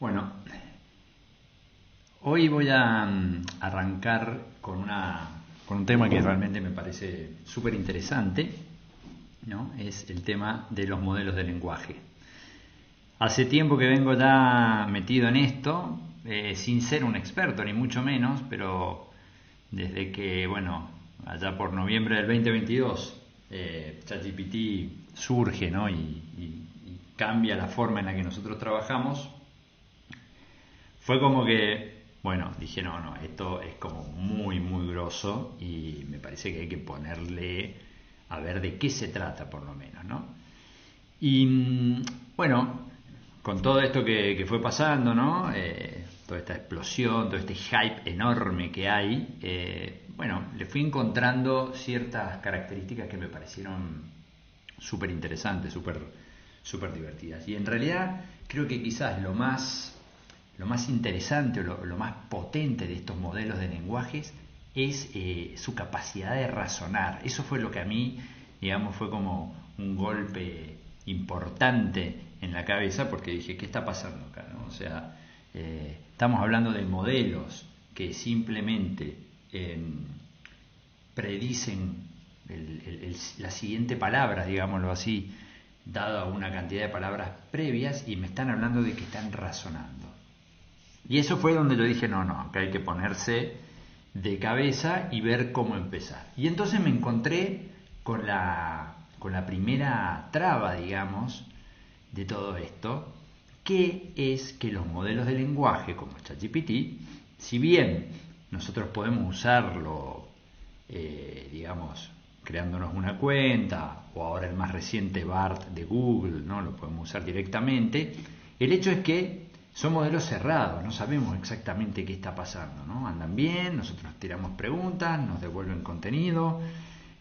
Bueno, hoy voy a arrancar con un tema que realmente me parece súper interesante, ¿no? Es el tema de los modelos de lenguaje. Hace tiempo que vengo ya metido en esto, sin ser un experto ni mucho menos, pero desde que, bueno, allá por noviembre del 2022, ChatGPT surge, ¿no? Y cambia la forma en la que nosotros trabajamos. Fue como que, bueno, dije, no, esto es como muy, muy grosso y me parece que hay que ponerle a ver de qué se trata por lo menos, ¿no? Y bueno, con todo esto que fue pasando, ¿no? Toda esta explosión, todo este hype enorme que hay, bueno, le fui encontrando ciertas características que me parecieron súper interesantes, súper divertidas. Y en realidad creo que quizás lo más interesante o lo más potente de estos modelos de lenguajes es su capacidad de razonar. Eso fue lo que a mí, digamos, fue como un golpe importante en la cabeza, porque dije, ¿qué está pasando acá, no? O sea, estamos hablando de modelos que simplemente predicen la siguiente palabra, digámoslo así, dada una cantidad de palabras previas, y me están hablando de que están razonando. Y eso fue donde yo dije, no, acá hay que ponerse de cabeza y ver cómo empezar. Y entonces me encontré con la primera traba, digamos, de todo esto, que es que los modelos de lenguaje como ChatGPT, si bien nosotros podemos usarlo, digamos, creándonos una cuenta, o ahora el más reciente BART de Google, ¿no? Lo podemos usar directamente. El hecho es que son modelos cerrados, no sabemos exactamente qué está pasando, ¿no? Andan bien, nosotros tiramos preguntas, nos devuelven contenido,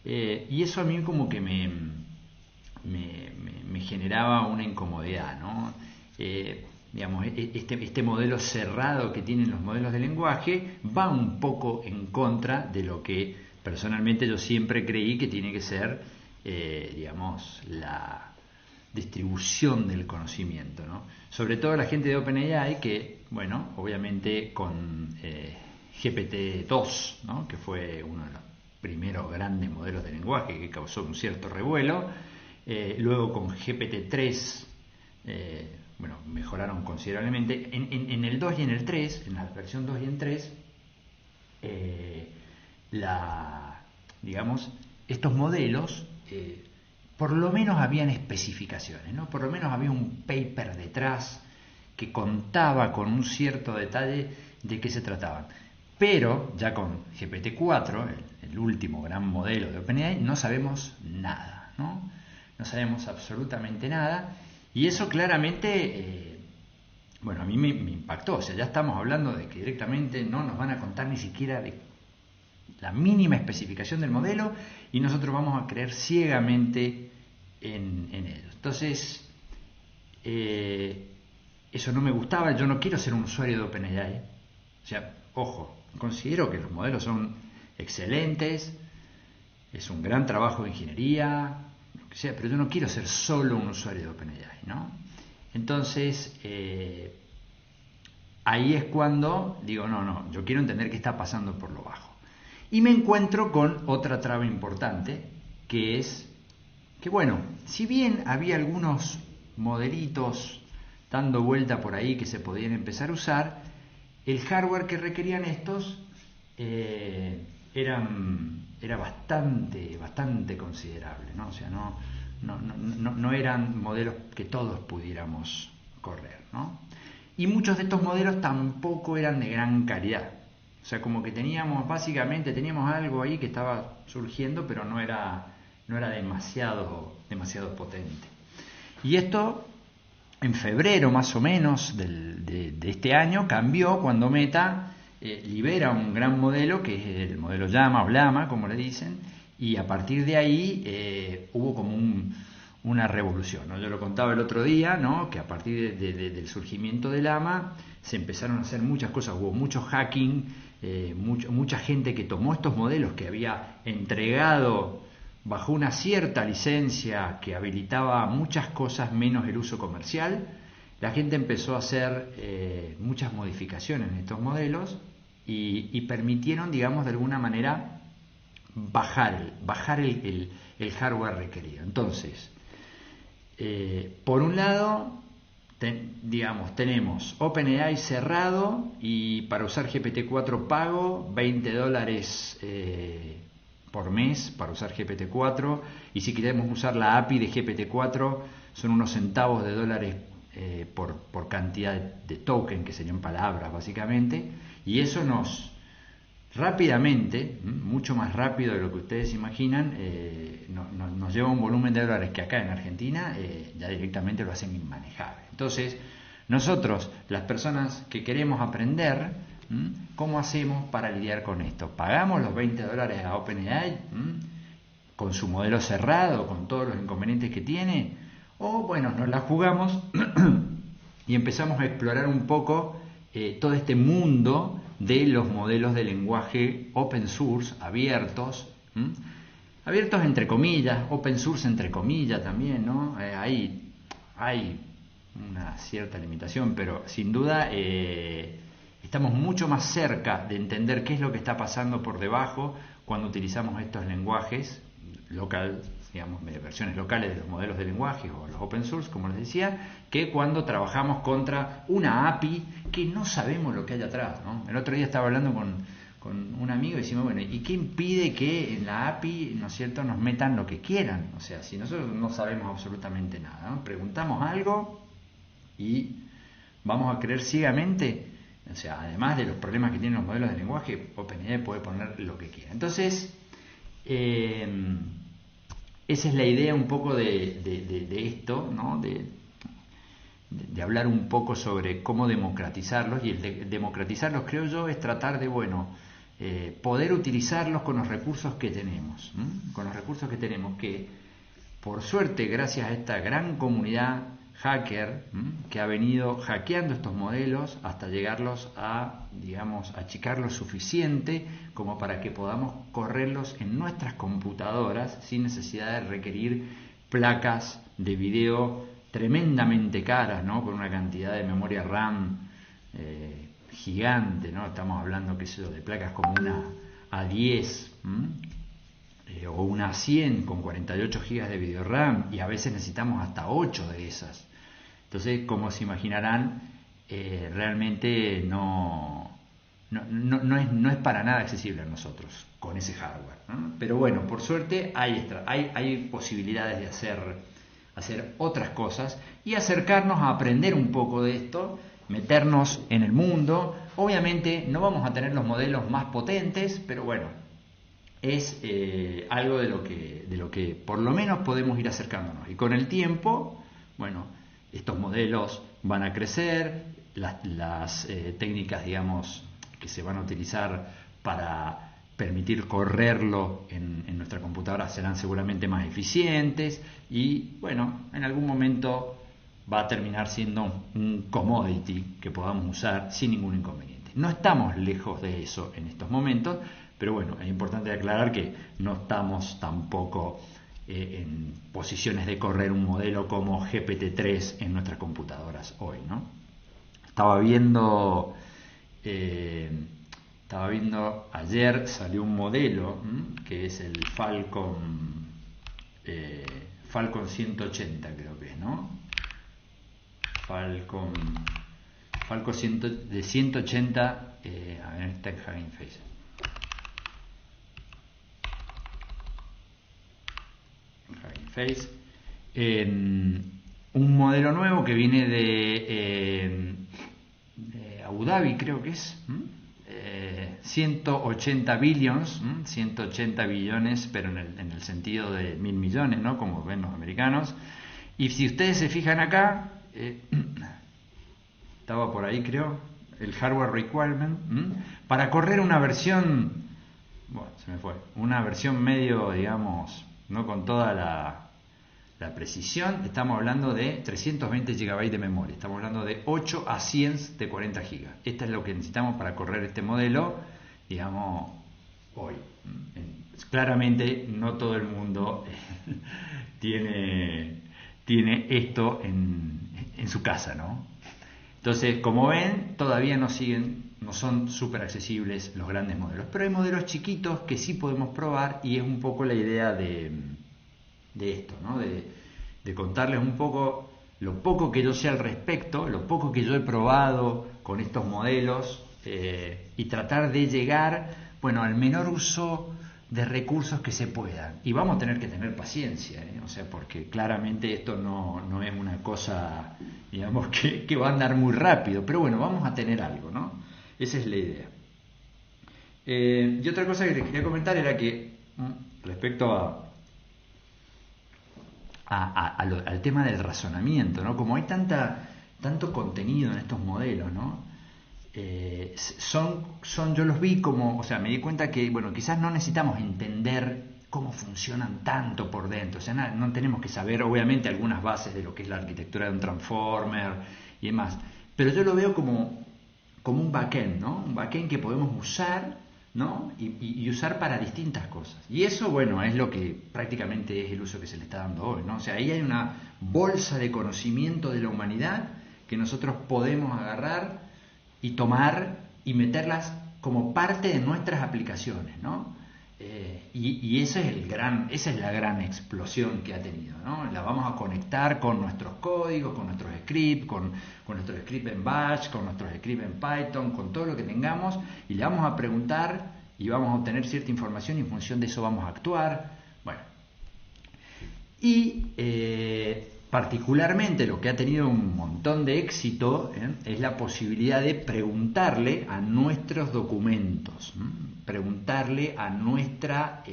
y eso a mí como que me generaba una incomodidad, ¿no? Digamos, este modelo cerrado que tienen los modelos de lenguaje va un poco en contra de lo que personalmente yo siempre creí que tiene que ser, digamos, la distribución del conocimiento, ¿no? Sobre todo la gente de OpenAI que, bueno, obviamente con GPT-2, ¿no? Que fue uno de los primeros grandes modelos de lenguaje que causó un cierto revuelo, luego con GPT-3, bueno, mejoraron considerablemente. En el 2 y en el 3, en la versión 2 y en 3, digamos, estos modelos, por lo menos habían especificaciones, ¿no? Por lo menos había un paper detrás que contaba con un cierto detalle de qué se trataban. Pero ya con GPT-4, el último gran modelo de OpenAI, no sabemos nada, ¿no? No sabemos absolutamente nada, y eso claramente, bueno, a mí me impactó. O sea, ya estamos hablando de que directamente no nos van a contar ni siquiera de la mínima especificación del modelo, y nosotros vamos a creer ciegamente en ellos. Entonces, eso no me gustaba. Yo no quiero ser un usuario de OpenAI. O sea, ojo, considero que los modelos son excelentes, es un gran trabajo de ingeniería, lo que sea, pero yo no quiero ser solo un usuario de OpenAI, ¿no? Entonces, ahí es cuando digo, no, yo quiero entender qué está pasando por lo bajo. Y me encuentro con otra traba importante, que es que, bueno, si bien había algunos modelitos dando vuelta por ahí que se podían empezar a usar, el hardware que requerían estos era bastante considerable, ¿no? O sea, no eran modelos que todos pudiéramos correr, ¿no? Y muchos de estos modelos tampoco eran de gran calidad. O sea, como que teníamos algo ahí que estaba surgiendo, pero no era demasiado potente. Y esto, en febrero más o menos de este año, cambió cuando Meta libera un gran modelo, que es el modelo Llama o Llama, como le dicen, y a partir de ahí hubo como una revolución, ¿no? Yo lo contaba el otro día, ¿no? Que a partir del surgimiento de Llama se empezaron a hacer muchas cosas, hubo mucho hacking, mucha gente que tomó estos modelos que había entregado bajo una cierta licencia que habilitaba muchas cosas menos el uso comercial, la gente empezó a hacer muchas modificaciones en estos modelos y permitieron, digamos, de alguna manera bajar el hardware requerido. Entonces, por un lado, digamos, tenemos OpenAI cerrado y para usar GPT-4 pago $20 por mes para usar GPT-4, y si queremos usar la API de GPT-4 son unos centavos de dólares por cantidad de token, que serían palabras básicamente, y eso nos rápidamente, mucho más rápido de lo que ustedes imaginan, nos lleva un volumen de dólares que acá en Argentina ya directamente lo hacen inmanejable. Entonces, nosotros, las personas que queremos aprender, ¿cómo hacemos para lidiar con esto? ¿Pagamos los $20 a OpenAI con su modelo cerrado, con todos los inconvenientes que tiene? O bueno, nos la jugamos y empezamos a explorar un poco todo este mundo de los modelos de lenguaje open source, abiertos, abiertos entre comillas, open source entre comillas también, ¿no? Hay una cierta limitación, pero sin duda estamos mucho más cerca de entender qué es lo que está pasando por debajo cuando utilizamos estos lenguajes local, digamos, versiones locales de los modelos de lenguaje o los open source, como les decía, que cuando trabajamos contra una API que no sabemos lo que hay atrás, ¿no? El otro día estaba hablando con un amigo y decimos, bueno, ¿y qué impide que en la API, ¿no es cierto?, nos metan lo que quieran? O sea, si nosotros no sabemos absolutamente nada, ¿no? Preguntamos algo y vamos a creer ciegamente. O sea, además de los problemas que tienen los modelos de lenguaje, OpenAI puede poner lo que quiera. Entonces, esa es la idea un poco de esto, ¿no? De hablar un poco sobre cómo democratizarlos, y el democratizarlos, creo yo, es tratar de, bueno, poder utilizarlos con los recursos que tenemos, con los recursos que tenemos, que por suerte, gracias a esta gran comunidad hacker que ha venido hackeando estos modelos hasta llegarlos a, digamos, achicar lo suficiente como para que podamos correrlos en nuestras computadoras sin necesidad de requerir placas de video tremendamente caras, ¿no? Con una cantidad de memoria RAM gigante, ¿no? Estamos hablando, qué sé yo, de placas como una A10 o una A100 con 48 GB de video RAM, y a veces necesitamos hasta 8 de esas. Entonces, como se imaginarán, realmente no es para nada accesible a nosotros con ese hardware, ¿no? Pero bueno, por suerte hay posibilidades de hacer otras cosas y acercarnos a aprender un poco de esto, meternos en el mundo. Obviamente no vamos a tener los modelos más potentes, pero bueno, es algo de lo que por lo menos podemos ir acercándonos. Y con el tiempo, bueno, estos modelos van a crecer, las técnicas, digamos, que se van a utilizar para permitir correrlo en nuestra computadora serán seguramente más eficientes, y bueno, en algún momento va a terminar siendo un commodity que podamos usar sin ningún inconveniente. No estamos lejos de eso en estos momentos, pero bueno, es importante aclarar que no estamos tampoco en posiciones de correr un modelo como GPT-3 en nuestras computadoras hoy, ¿no? Estaba viendo ayer, salió un modelo que es el Falcon 180, creo que es, ¿no? Falcon de 180, a ver, está en Hugging Face. Un modelo nuevo que viene de Abu Dhabi, creo que es 180 billions, 180 billones, pero en el sentido de 1.000 millones, ¿no? Como ven los americanos. Y si ustedes se fijan acá, estaba por ahí, creo, el hardware requirement para correr una versión, bueno, se me fue, una versión medio, digamos, no con toda la precisión. Estamos hablando de 320 GB de memoria, estamos hablando de 8 a 100 de 40 GB. Esto es lo que necesitamos para correr este modelo, digamos, hoy. Claramente no todo el mundo tiene esto en su casa, ¿no? Entonces, como ven, todavía no son súper accesibles los grandes modelos, pero hay modelos chiquitos que sí podemos probar y es un poco la idea de esto, ¿no? De contarles un poco lo poco que yo sé al respecto, lo poco que yo he probado con estos modelos y tratar de llegar, bueno, al menor uso de recursos que se puedan. Y vamos a tener que tener paciencia, o sea, porque claramente esto no es una cosa, digamos, que va a andar muy rápido, pero bueno, vamos a tener algo, ¿no? Esa es la idea. Y otra cosa que les quería comentar era que respecto al tema del razonamiento, ¿no? Como hay tanto contenido en estos modelos, ¿no? Yo los vi como, o sea, me di cuenta que, bueno, quizás no necesitamos entender cómo funcionan tanto por dentro, o sea, no tenemos que saber, obviamente, algunas bases de lo que es la arquitectura de un transformer y demás, pero yo lo veo como un backend, ¿no? Un backend que podemos usar, ¿no? Y usar para distintas cosas. Y eso, bueno, es lo que prácticamente es el uso que se le está dando hoy, ¿no? O sea, ahí hay una bolsa de conocimiento de la humanidad que nosotros podemos agarrar y tomar y meterlas como parte de nuestras aplicaciones, ¿no? Y esa es la gran explosión que ha tenido, ¿no? La vamos a conectar con nuestros códigos, con nuestros scripts, con nuestros scripts en Bash, con nuestros scripts en Python, con todo lo que tengamos, y le vamos a preguntar y vamos a obtener cierta información y en función de eso vamos a actuar. Bueno, y particularmente lo que ha tenido un montón de éxito es la posibilidad de preguntarle a nuestros documentos, preguntarle a nuestra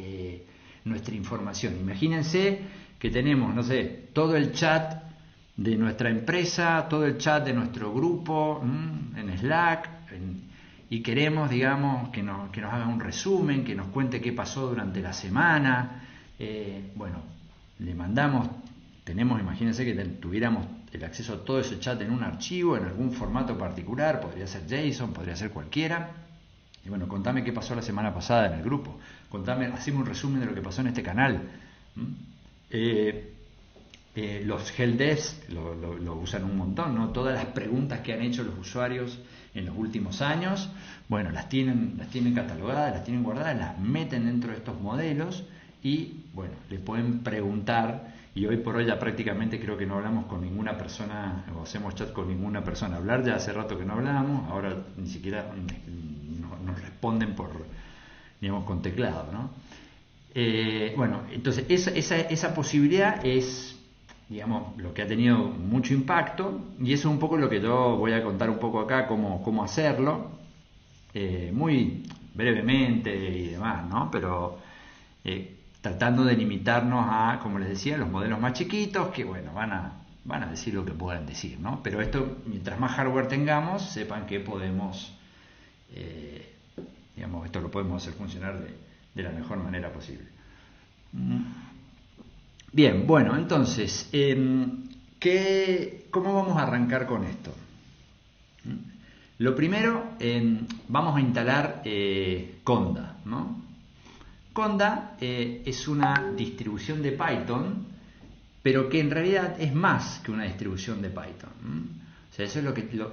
información. Imagínense que tenemos, no sé, todo el chat de nuestra empresa, todo el chat de nuestro grupo en Slack, y queremos, digamos, que nos haga un resumen, que nos cuente qué pasó durante la semana. Bueno, le mandamos, imagínense que tuviéramos el acceso a todo ese chat en un archivo, en algún formato particular, podría ser JSON, podría ser cualquiera. Y bueno, contame qué pasó la semana pasada en el grupo, haceme un resumen de lo que pasó en este canal. Los helpdesk lo usan un montón, ¿no? Todas las preguntas que han hecho los usuarios en los últimos años, bueno, las tienen catalogadas, las tienen guardadas, las meten dentro de estos modelos y, bueno, le pueden preguntar. Y hoy por hoy ya prácticamente creo que no hablamos con ninguna persona, o hacemos chat con ninguna persona. Hablar ya hace rato que no hablamos, ahora ni siquiera nos responden con teclado, ¿no? Bueno, entonces esa posibilidad es, digamos, lo que ha tenido mucho impacto, y eso es un poco lo que yo voy a contar un poco acá, cómo hacerlo, muy brevemente y demás, ¿no? Pero tratando de limitarnos a, como les decía, los modelos más chiquitos, que bueno, van a decir lo que puedan decir, ¿no? Pero esto, mientras más hardware tengamos, sepan que podemos, digamos, esto lo podemos hacer funcionar de la mejor manera posible. Bien, bueno, entonces, ¿cómo vamos a arrancar con esto? Lo primero, vamos a instalar Conda, ¿no? Conda es una distribución de Python, pero que en realidad es más que una distribución de Python. O sea, eso es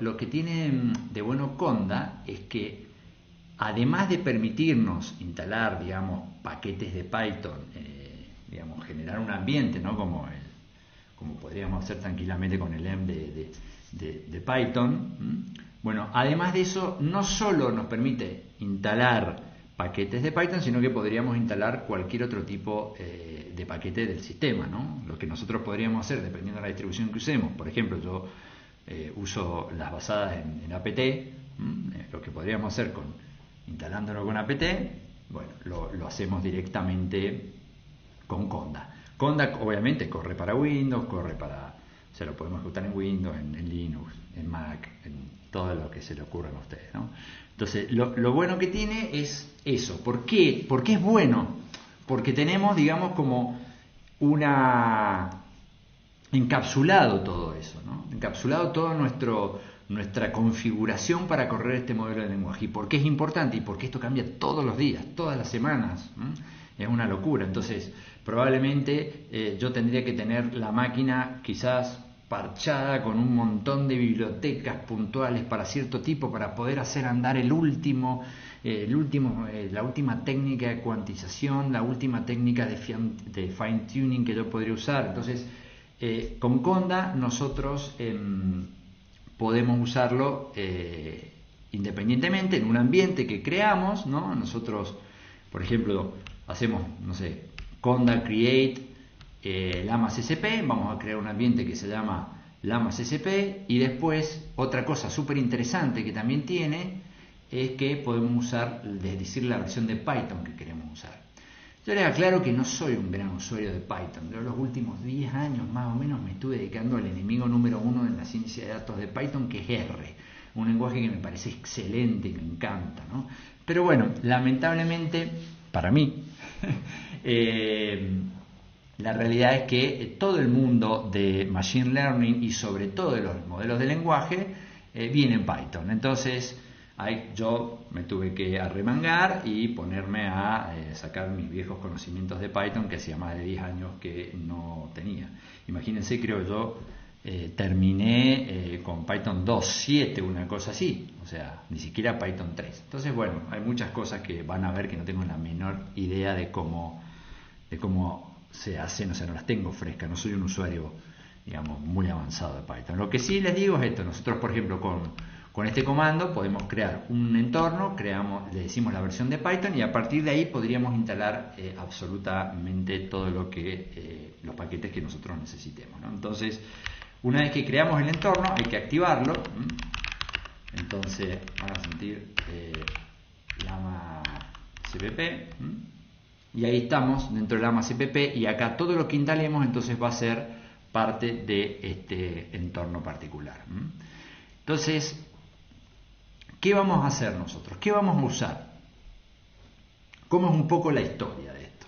lo que tiene de bueno Conda, es que además de permitirnos instalar, digamos, paquetes de Python, digamos, generar un ambiente, ¿no? Como podríamos hacer tranquilamente con el env de Python. Bueno, además de eso, no solo nos permite instalar paquetes de Python, sino que podríamos instalar cualquier otro tipo de paquete del sistema, ¿no? Lo que nosotros podríamos hacer, dependiendo de la distribución que usemos. Por ejemplo, yo uso las basadas en apt. Lo que podríamos hacer instalándolo con apt, bueno, lo hacemos directamente con Conda. Conda obviamente corre para Windows, o sea, lo podemos ejecutar en Windows, en Linux, en Mac, en todo lo que se le ocurra a ustedes, ¿no? Entonces, lo bueno que tiene es eso. ¿Por qué? ¿Por qué es bueno? Porque tenemos, digamos, como encapsulado todo eso, ¿no? Encapsulado toda nuestra configuración para correr este modelo de lenguaje. ¿Y por qué es importante? Y porque esto cambia todos los días, todas las semanas. Es una locura. Entonces, probablemente yo tendría que tener la máquina quizás parchada con un montón de bibliotecas puntuales para cierto tipo, para poder hacer andar la última técnica de cuantización, la última técnica de fine tuning que yo podría usar. Entonces, con Conda nosotros podemos usarlo independientemente en un ambiente que creamos, ¿no? Nosotros, por ejemplo, hacemos, no sé, Conda create Llama CSP, vamos a crear un ambiente que se llama Llama CSP, y después otra cosa súper interesante que también tiene es que podemos usar, es decir, la versión de Python que queremos usar. Yo les aclaro que no soy un gran usuario de Python. Yo los últimos 10 años más o menos me estuve dedicando al enemigo número uno de la ciencia de datos de Python, que es R, un lenguaje que me parece excelente, me encanta, ¿no? Pero bueno, lamentablemente para mí la realidad es que todo el mundo de Machine Learning y sobre todo de los modelos de lenguaje viene en Python. Entonces yo me tuve que arremangar y ponerme a sacar mis viejos conocimientos de Python, que hacía más de 10 años que no tenía. Imagínense, creo yo, terminé con Python 2.7, una cosa así, o sea, ni siquiera Python 3. Entonces, bueno, hay muchas cosas que van a ver que no tengo la menor idea de cómo se hacen, o sea, no las tengo frescas, no soy un usuario, digamos, muy avanzado de Python. Lo que sí les digo es esto: nosotros, por ejemplo, con este comando podemos crear un entorno, le decimos la versión de Python, y a partir de ahí podríamos instalar absolutamente todo lo que los paquetes que nosotros necesitemos, ¿no? Entonces, una vez que creamos el entorno, hay que activarlo. Entonces, van a sentir llama CPP, y ahí estamos dentro de llama CPP, y acá todo lo que instalemos entonces va a ser parte de este entorno particular. Entonces, ¿qué vamos a hacer nosotros? ¿Qué vamos a usar? ¿Cómo es un poco la historia de esto?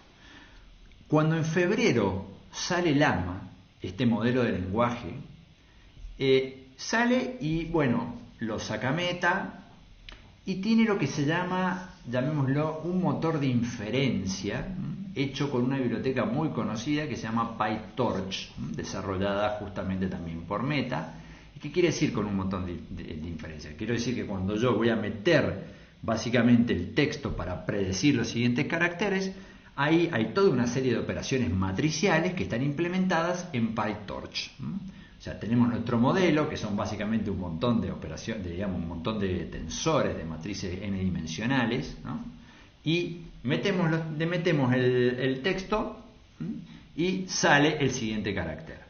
Cuando en febrero sale Llama, este modelo de lenguaje, sale y, bueno, lo saca Meta y tiene lo que se llama, llamémoslo, un motor de inferencia hecho con una biblioteca muy conocida que se llama PyTorch, desarrollada justamente también por Meta. ¿Qué quiere decir con un montón de inferencia? Quiero decir que cuando yo voy a meter básicamente el texto para predecir los siguientes caracteres, ahí hay toda una serie de operaciones matriciales que están implementadas en PyTorch. O sea, tenemos nuestro modelo, que son básicamente un montón de operaciones, digamos, un montón de tensores de matrices n-dimensionales, ¿no? Y le metemos el texto y sale el siguiente carácter.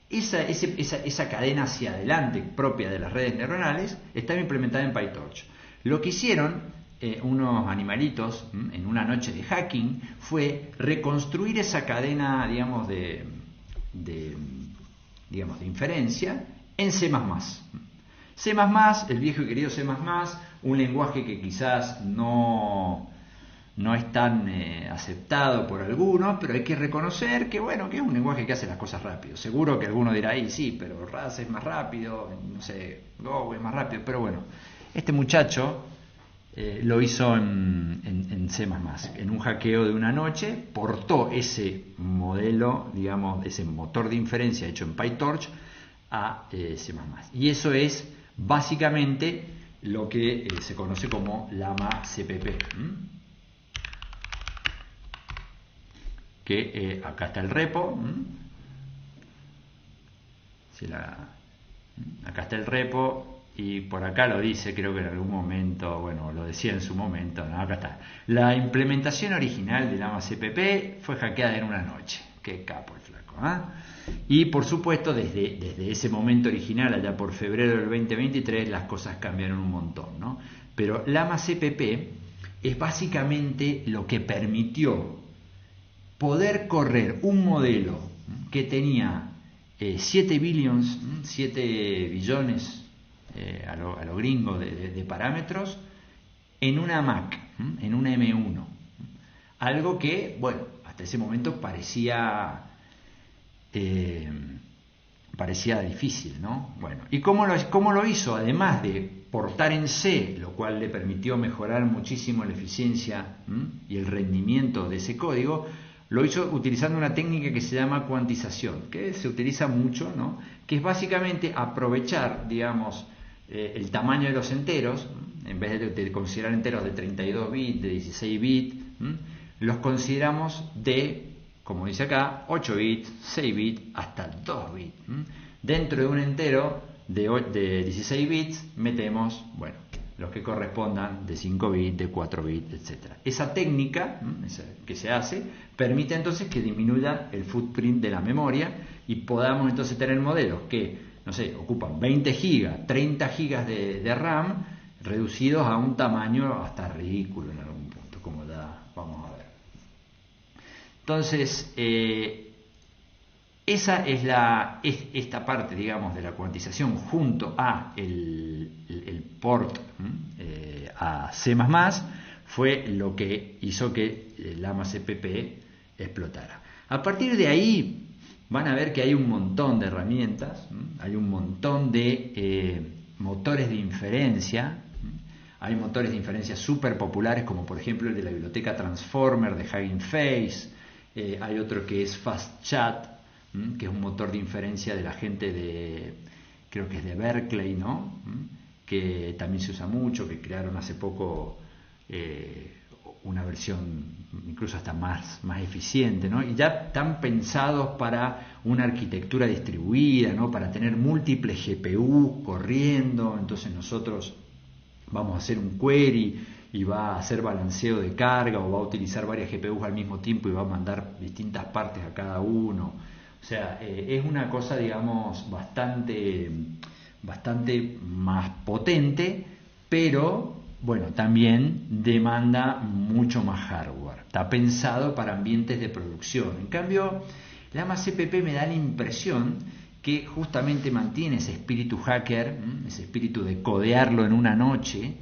Esa cadena hacia adelante propia de las redes neuronales estaba implementada en PyTorch. Lo que hicieron unos animalitos en una noche de hacking fue reconstruir esa cadena, digamos, de inferencia en C++. C++, el viejo y querido C++, un lenguaje que quizás no es tan aceptado por algunos, pero hay que reconocer que, bueno, que es un lenguaje que hace las cosas rápido. Seguro que alguno dirá, sí, pero Rust es más rápido, no sé, Go es más rápido, pero bueno, este muchacho lo hizo en C++, en un hackeo de una noche, portó ese modelo, digamos, ese motor de inferencia hecho en PyTorch a C++. Y eso es básicamente lo que se conoce como Llama CPP. Que acá está el repo, acá está el repo, y por acá lo dice, creo que en algún momento, bueno, lo decía en su momento, ¿no? Acá está. La implementación original de Llama CPP fue hackeada en una noche. Qué capo el flaco, Y por supuesto, desde ese momento original, allá por febrero del 2023, las cosas cambiaron un montón, ¿no? Pero Llama CPP es básicamente lo que permitió poder correr un modelo que tenía 7 billones a lo gringo de parámetros en una Mac, en una M1. Algo que, bueno, hasta ese momento parecía difícil, ¿no? Bueno, ¿y cómo lo hizo? Además de portar en C, lo cual le permitió mejorar muchísimo la eficiencia y el rendimiento de ese código, Lo hizo utilizando una técnica que se llama cuantización, que se utiliza mucho, ¿no? Que es básicamente aprovechar, digamos, el tamaño de los enteros, en vez de considerar enteros de 32 bits, de 16 bits, los consideramos de, como dice acá, 8 bits, 6 bits, hasta 2 bits. Dentro de un entero de 16 bits metemos, bueno, los que correspondan de 5 bits, de 4 bits, etc. Esa técnica que se hace permite entonces que disminuya el footprint de la memoria y podamos entonces tener modelos que, no sé, ocupan 20 gigas, 30 gigas de RAM reducidos a un tamaño hasta ridículo en algún punto, como ya vamos a ver. Entonces, esa es esta parte, digamos, de la cuantización junto a el port a C++, fue lo que hizo que Llama CPP explotara. A partir de ahí van a ver que hay un montón de herramientas, hay un montón de motores de inferencia. Hay motores de inferencia súper populares, como por ejemplo el de la biblioteca Transformer de Hugging Face. Hay otro que es FastChat, que es un motor de inferencia de la gente de, creo que es de Berkeley, ¿no? Que también se usa mucho, que crearon hace poco una versión incluso hasta más eficiente, ¿no? Y ya están pensados para una arquitectura distribuida, ¿no? Para tener múltiples GPU corriendo. Entonces nosotros vamos a hacer un query y va a hacer balanceo de carga, o va a utilizar varias GPUs al mismo tiempo y va a mandar distintas partes a cada uno. O sea, es una cosa, digamos, bastante más potente, pero bueno, también demanda mucho más hardware. Está pensado para ambientes de producción. En cambio, Llama CPP me da la impresión que justamente mantiene ese espíritu hacker, ese espíritu de codearlo en una noche,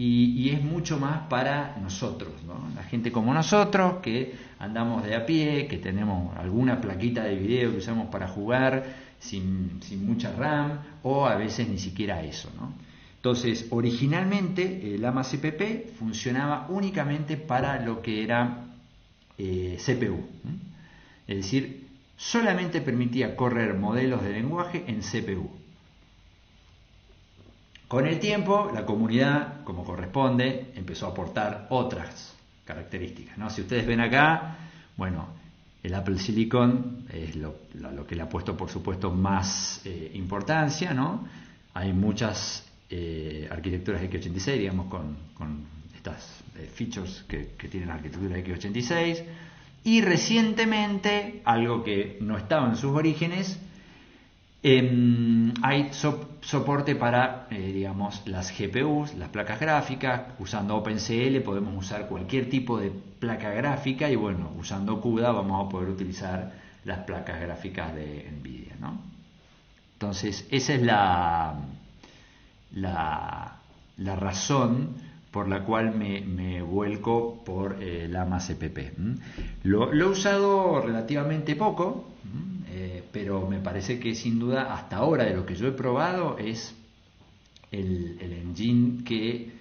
y es mucho más para nosotros, ¿no? La gente como nosotros, que andamos de a pie, que tenemos alguna plaquita de video que usamos para jugar sin mucha RAM, o a veces ni siquiera eso, ¿no? Entonces, originalmente el Llama CPP funcionaba únicamente para lo que era CPU, es decir, solamente permitía correr modelos de lenguaje en CPU. Con el tiempo, la comunidad, como corresponde, empezó a aportar otras características, ¿no? Si ustedes ven acá, bueno, el Apple Silicon es lo que le ha puesto, por supuesto, más importancia, ¿no? Hay muchas arquitecturas x86, digamos, con estas features que tienen la arquitectura x86, y recientemente, algo que no estaba en sus orígenes, hay soporte para, digamos, las GPUs, las placas gráficas. Usando OpenCL podemos usar cualquier tipo de placa gráfica, y bueno, usando CUDA vamos a poder utilizar las placas gráficas de NVIDIA, ¿no? Entonces, esa es la razón por la cual me vuelco por Llama CPP. Lo he usado relativamente poco, pero me parece que sin duda hasta ahora de lo que yo he probado es el engine que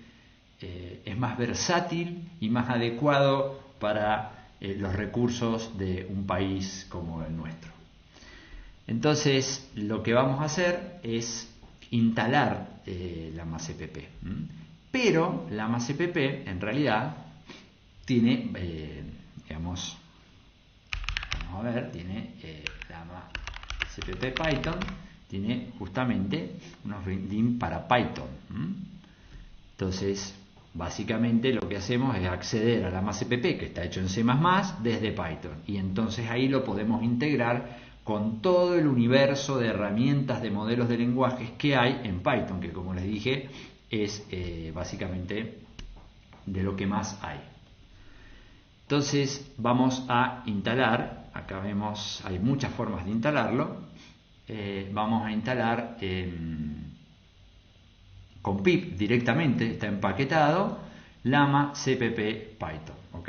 es más versátil y más adecuado para los recursos de un país como el nuestro. Entonces, lo que vamos a hacer es instalar Llama CPP. Pero Llama CPP en realidad tiene, digamos, vamos a ver, tiene Llama CPP Python, tiene justamente unos RIM para Python. Entonces, básicamente lo que hacemos es acceder a Llama CPP, que está hecho en C++, desde Python. Y entonces ahí lo podemos integrar con todo el universo de herramientas de modelos de lenguajes que hay en Python, que como les dije, es básicamente de lo que más hay. Entonces vamos a instalar, acá vemos, hay muchas formas de instalarlo. Vamos a instalar con pip directamente, está empaquetado, Llama CPP Python, ¿ok?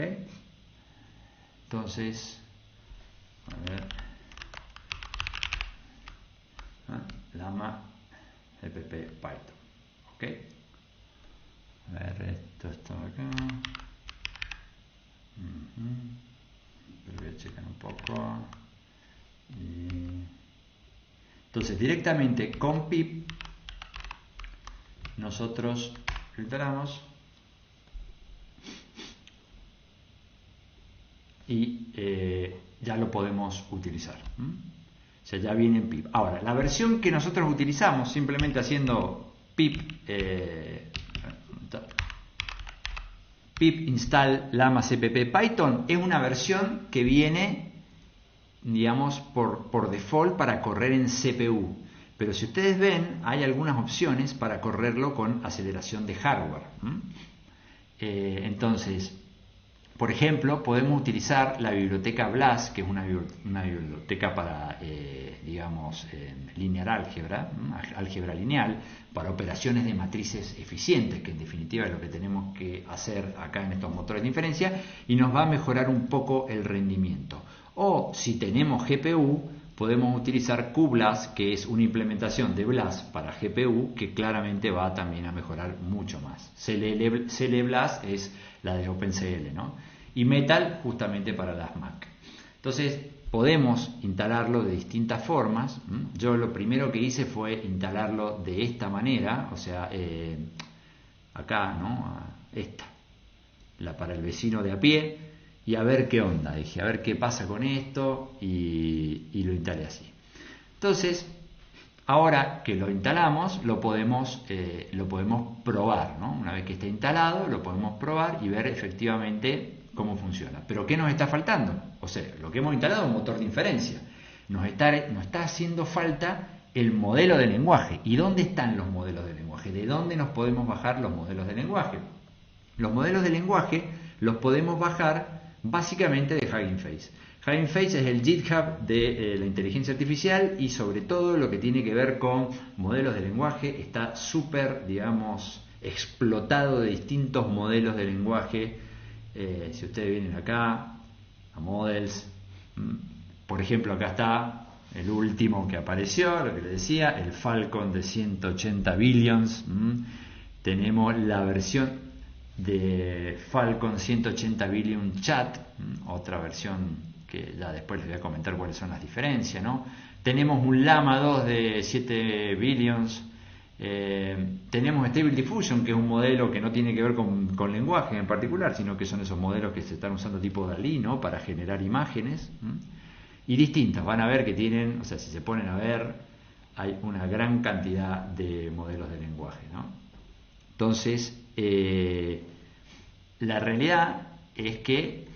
Entonces, a ver, Llama CPP Python, ¿ok? A ver, esto está acá. checar un poco. Entonces directamente con pip nosotros filtramos y ya lo podemos utilizar. O sea, ya viene en pip. Ahora, la versión que nosotros utilizamos, simplemente haciendo pip install llama cpp python, es una versión que viene, digamos, por default para correr en CPU. Pero si ustedes ven, hay algunas opciones para correrlo con aceleración de hardware. Entonces, por ejemplo, podemos utilizar la biblioteca BLAS, que es una biblioteca para, digamos, linear álgebra, álgebra lineal, para operaciones de matrices eficientes, que en definitiva es lo que tenemos que hacer acá en estos motores de inferencia, y nos va a mejorar un poco el rendimiento. O si tenemos GPU, podemos utilizar QBLAS, que es una implementación de BLAS para GPU, que claramente va también a mejorar mucho más. CLBLAS es la de OpenCL, ¿no? Y Metal justamente para las Mac. Entonces podemos instalarlo de distintas formas. Yo lo primero que hice fue instalarlo de esta manera, o sea, acá, ¿no? Esta, para el vecino de a pie, y a ver qué onda. Dije, a ver qué pasa con esto, y lo instalé así. Entonces, ahora que lo instalamos, lo podemos probar, ¿no? Una vez que está instalado, lo podemos probar y ver efectivamente cómo funciona. Pero ¿qué nos está faltando? O sea, lo que hemos instalado es un motor de inferencia. Nos está haciendo falta el modelo de lenguaje. ¿Y dónde están los modelos de lenguaje? ¿De dónde nos podemos bajar los modelos de lenguaje? Los modelos de lenguaje los podemos bajar básicamente de Hugging Face. Hugging Face es el GitHub de la inteligencia artificial, y sobre todo lo que tiene que ver con modelos de lenguaje está súper, digamos, explotado de distintos modelos de lenguaje. Si ustedes vienen acá a Models, por ejemplo, acá está el último que apareció, lo que les decía, el Falcon de 180 billions. Tenemos la versión de Falcon 180 billion chat, otra versión que ya después les voy a comentar cuáles son las diferencias, ¿no? Tenemos un Llama 2 de 7 billions. Tenemos Stable Diffusion, que es un modelo que no tiene que ver con lenguaje en particular, sino que son esos modelos que se están usando tipo DALL-E, ¿no? Para generar imágenes. Y distintas, van a ver que tienen, o sea, si se ponen a ver, hay una gran cantidad de modelos de lenguaje, ¿no? Entonces, la realidad es que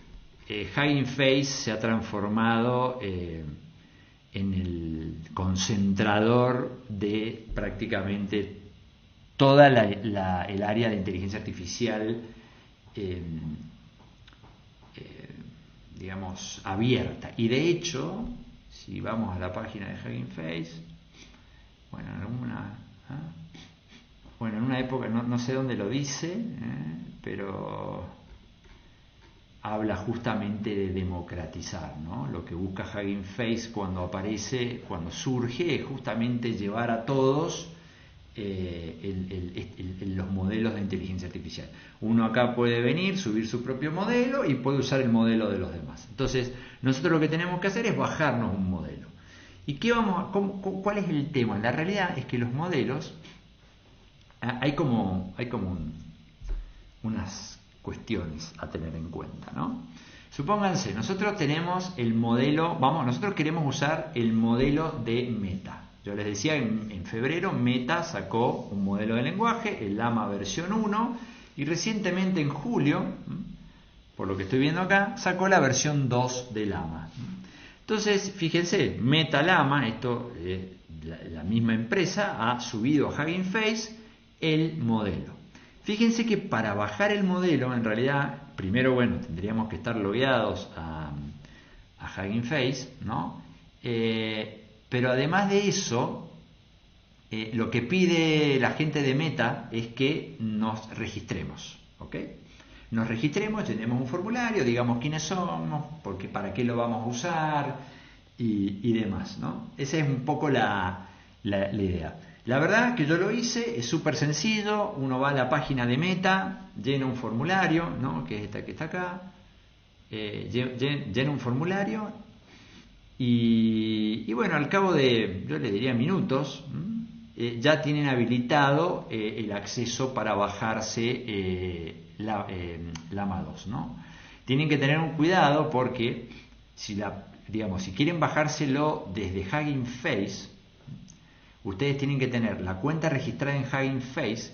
Hugging Face se ha transformado en el concentrador de prácticamente toda el área de inteligencia artificial, digamos, abierta. Y de hecho, si vamos a la página de Hugging Face, bueno, en una época, no sé dónde lo dice, pero habla justamente de democratizar, ¿no? Lo que busca Hugging Face cuando aparece, cuando surge, es justamente llevar a todos los modelos de inteligencia artificial. Uno acá puede venir, subir su propio modelo y puede usar el modelo de los demás. Entonces, nosotros lo que tenemos que hacer es bajarnos un modelo. ¿Y cuál es el tema? La realidad es que los modelos, hay como unas cuestiones a tener en cuenta, ¿no? Supónganse, nosotros tenemos el modelo, nosotros queremos usar el modelo de Meta. Yo les decía, en febrero Meta sacó un modelo de lenguaje, el Llama versión 1, y recientemente en julio, por lo que estoy viendo acá, sacó la versión 2 de Llama. Entonces, fíjense, Meta Llama, la misma empresa, ha subido a Hugging Face el modelo. Fíjense que para bajar el modelo, en realidad, primero, bueno, tendríamos que estar logueados a Hugging Face, ¿no? Pero además de eso, lo que pide la gente de Meta es que nos registremos, ¿ok? Nos registremos, tenemos un formulario, digamos quiénes somos, porque para qué lo vamos a usar y demás, ¿no? Esa es un poco la idea. La verdad que yo lo hice, es súper sencillo. Uno va a la página de Meta, llena un formulario, ¿no? Que es esta que está acá, llena un formulario y bueno, al cabo de, yo le diría minutos, ya tienen habilitado el acceso para bajarse Llama 2, ¿no? Tienen que tener un cuidado porque si quieren bajárselo desde Hugging Face, ustedes tienen que tener la cuenta registrada en Hugging Face.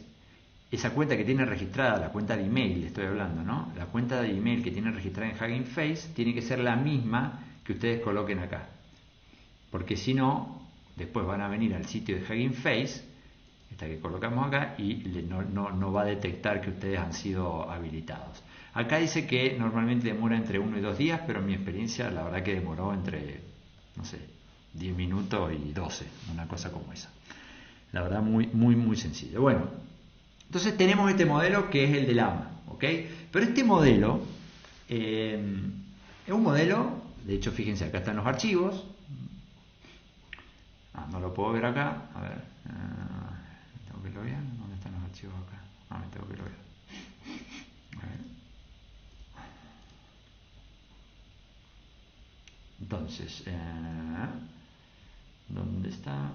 Esa cuenta que tiene registrada, la cuenta de email, estoy hablando, ¿no? La cuenta de email que tienen registrada en Hugging Face tiene que ser la misma que ustedes coloquen acá. Porque si no, después van a venir al sitio de Hugging Face, esta que colocamos acá, y no va a detectar que ustedes han sido habilitados. Acá dice que normalmente demora entre 1 y 2 días, pero en mi experiencia la verdad que demoró entre, no sé, 10 minutos y 12, una cosa como esa. La verdad muy sencillo. Bueno, entonces tenemos este modelo que es el de Llama, ¿ok? Pero este modelo es un modelo, de hecho fíjense, acá están los archivos. No lo puedo ver acá, a ver, tengo que verlo bien, ¿dónde están los archivos acá? Me tengo que verlo bien. A ver. Entonces, ¿dónde está?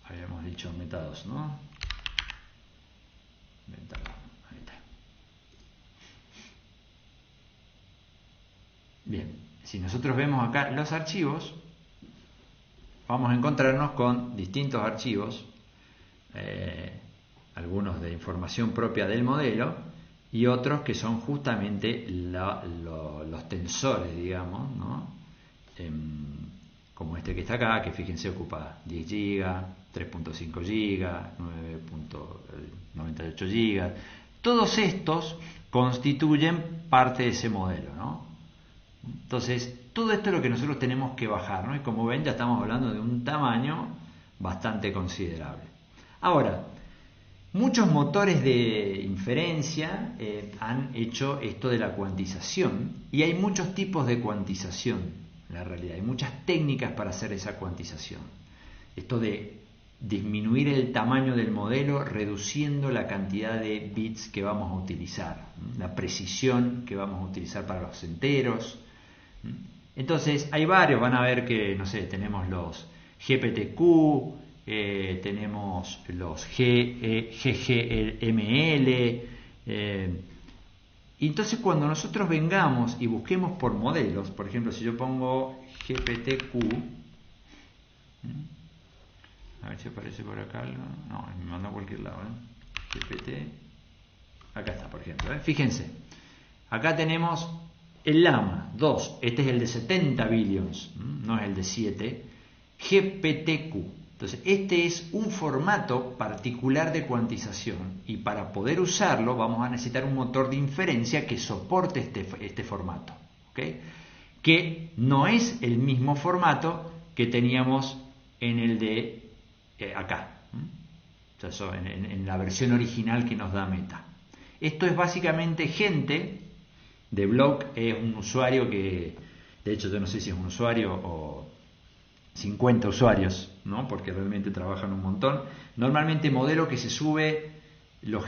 Habíamos dicho metados, ¿no? Ahí está. Bien, si nosotros vemos acá los archivos, vamos a encontrarnos con distintos archivos, algunos de información propia del modelo y otros que son justamente los tensores, digamos, ¿no? Como este que está acá, que fíjense ocupa 10 GB, 3.5 GB, 9.98 GB. Todos estos constituyen parte de ese modelo, ¿no? Entonces, todo esto es lo que nosotros tenemos que bajar, ¿no? Y como ven, ya estamos hablando de un tamaño bastante considerable. Ahora, muchos motores de inferencia han hecho esto de la cuantización, y hay muchos tipos de cuantización, en la realidad. Hay muchas técnicas para hacer esa cuantización. Esto de disminuir el tamaño del modelo reduciendo la cantidad de bits que vamos a utilizar, la precisión que vamos a utilizar para los enteros. Entonces hay varios, van a ver que, no sé, tenemos los GPTQ, tenemos los GGML, y entonces cuando nosotros vengamos y busquemos por modelos, por ejemplo, si yo pongo GPTQ, a ver si aparece por acá algo, no, me manda a cualquier lado, GPT, acá está, por ejemplo, fíjense, acá tenemos el Llama 2, este es el de 70 billions, no es el de 7, GPTQ. Entonces, este es un formato particular de cuantización y para poder usarlo vamos a necesitar un motor de inferencia que soporte este formato, ¿okay? Que no es el mismo formato que teníamos en el de acá, o sea, en la versión original que nos da Meta. Esto es básicamente gente de blog, es un usuario que, de hecho yo no sé si es un usuario o 50 usuarios, ¿no? Porque realmente trabajan un montón. Normalmente modelo que se sube lo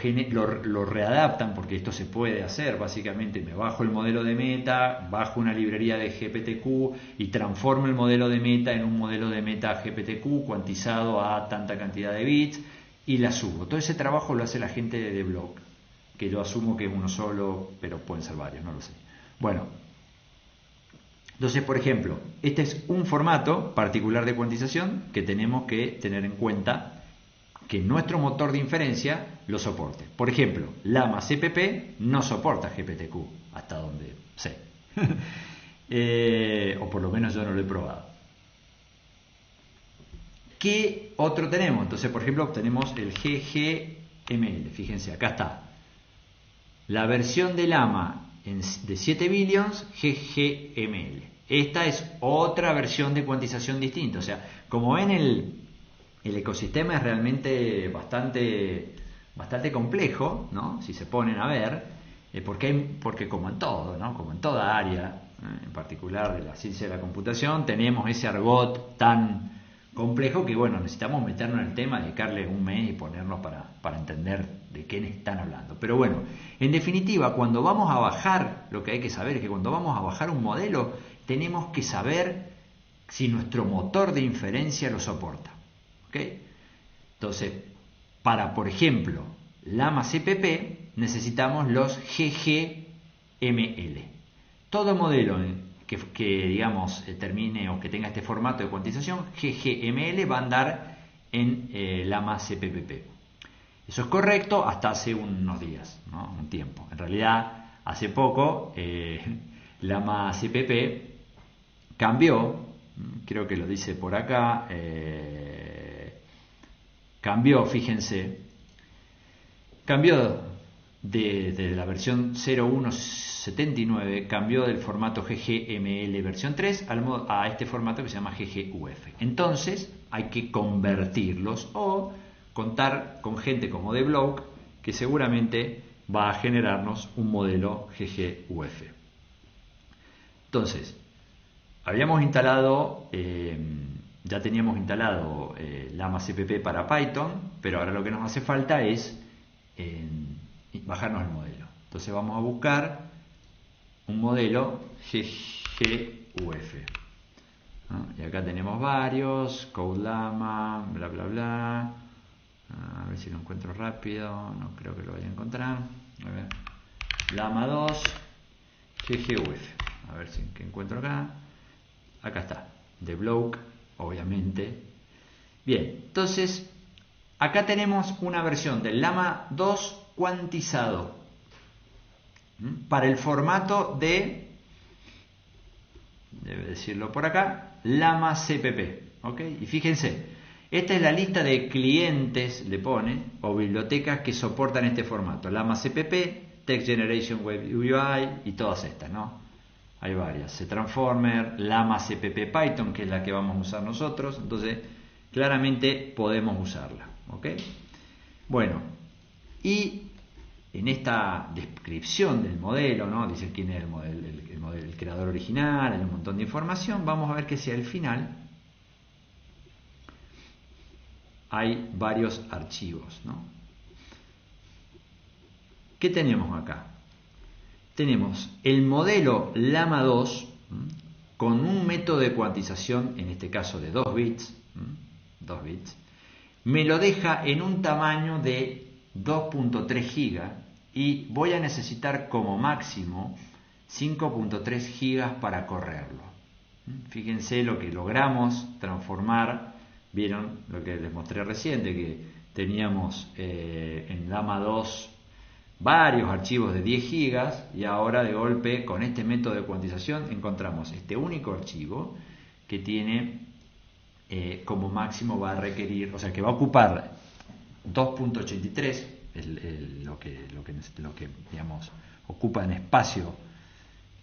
readaptan, porque esto se puede hacer. Básicamente me bajo el modelo de Meta, bajo una librería de GPTQ y transformo el modelo de Meta en un modelo de Meta GPTQ cuantizado a tanta cantidad de bits y la subo. Todo ese trabajo lo hace la gente de blog, que yo asumo que es uno solo, pero pueden ser varios, no lo sé. Bueno, entonces, por ejemplo, este es un formato particular de cuantización que tenemos que tener en cuenta que nuestro motor de inferencia lo soporte. Por ejemplo, Llama CPP no soporta GPTQ, hasta donde sé. O por lo menos yo no lo he probado. ¿Qué otro tenemos? Entonces, por ejemplo, tenemos el GGML. Fíjense, acá está. La versión de Llama de 7 billions GGML. Esta es otra versión de cuantización distinta. O sea, como ven, el ecosistema es realmente bastante complejo, ¿no? Si se ponen a ver, porque como en todo, ¿no? Como en toda área, en particular de la ciencia de la computación, tenemos ese argot tan complejo que, bueno, necesitamos meternos en el tema, dedicarle un mes y ponernos para entender de qué están hablando. Pero bueno, en definitiva, cuando vamos a bajar, lo que hay que saber es que cuando vamos a bajar un modelo, tenemos que saber si nuestro motor de inferencia lo soporta. ¿Ok? Entonces, para, por ejemplo, Llama CPP, necesitamos los GGML. Todo modelo que digamos termine o que tenga este formato de cuantización, GGML, va a andar en Llama CPP. Eso es correcto hasta hace unos días, ¿no? Un tiempo. En realidad, hace poco, Llama CPP cambió, creo que lo dice por acá, cambió, fíjense, cambió de la versión 0179, cambió del formato GGML versión 3 a este formato que se llama GGUF. Entonces hay que convertirlos o contar con gente como DeBlock que seguramente va a generarnos un modelo GGUF. Entonces, habíamos instalado, ya teníamos instalado Llama CPP para Python, pero ahora lo que nos hace falta es bajarnos el modelo. Entonces vamos a buscar un modelo GGUF, ¿no? Y acá tenemos varios, CodeLlama, bla bla bla. A ver si lo encuentro rápido, no creo que lo vaya a encontrar. A ver. Llama 2 GGUF, a ver si encuentro acá. Acá está, DeBlock, obviamente. Bien, entonces acá tenemos una versión del Llama 2 cuantizado para el formato de, debe decirlo por acá, Llama CPP. ¿Ok? Y fíjense, esta es la lista de clientes, le pone, o bibliotecas que soportan este formato. Llama CPP, Text Generation Web UI y todas estas, ¿no? Hay varias. C-Transformer, Llama CPP Python, que es la que vamos a usar nosotros. Entonces, claramente podemos usarla. ¿Ok? Bueno, y en esta descripción del modelo, ¿no? Dice quién es el creador original, hay un montón de información. Vamos a ver que si al final hay varios archivos, ¿no? ¿Qué tenemos acá? Tenemos el modelo Llama 2 con un método de cuantización, en este caso de 2 bits, me lo deja en un tamaño de 2.3 gigas y voy a necesitar como máximo 5.3 gigas para correrlo. Fíjense lo que logramos transformar. Vieron lo que les mostré recién, de que teníamos en Llama 2 varios archivos de 10 gigas y ahora de golpe con este método de cuantización encontramos este único archivo que tiene como máximo va a requerir, o sea que va a ocupar 2.83, lo que digamos ocupa en espacio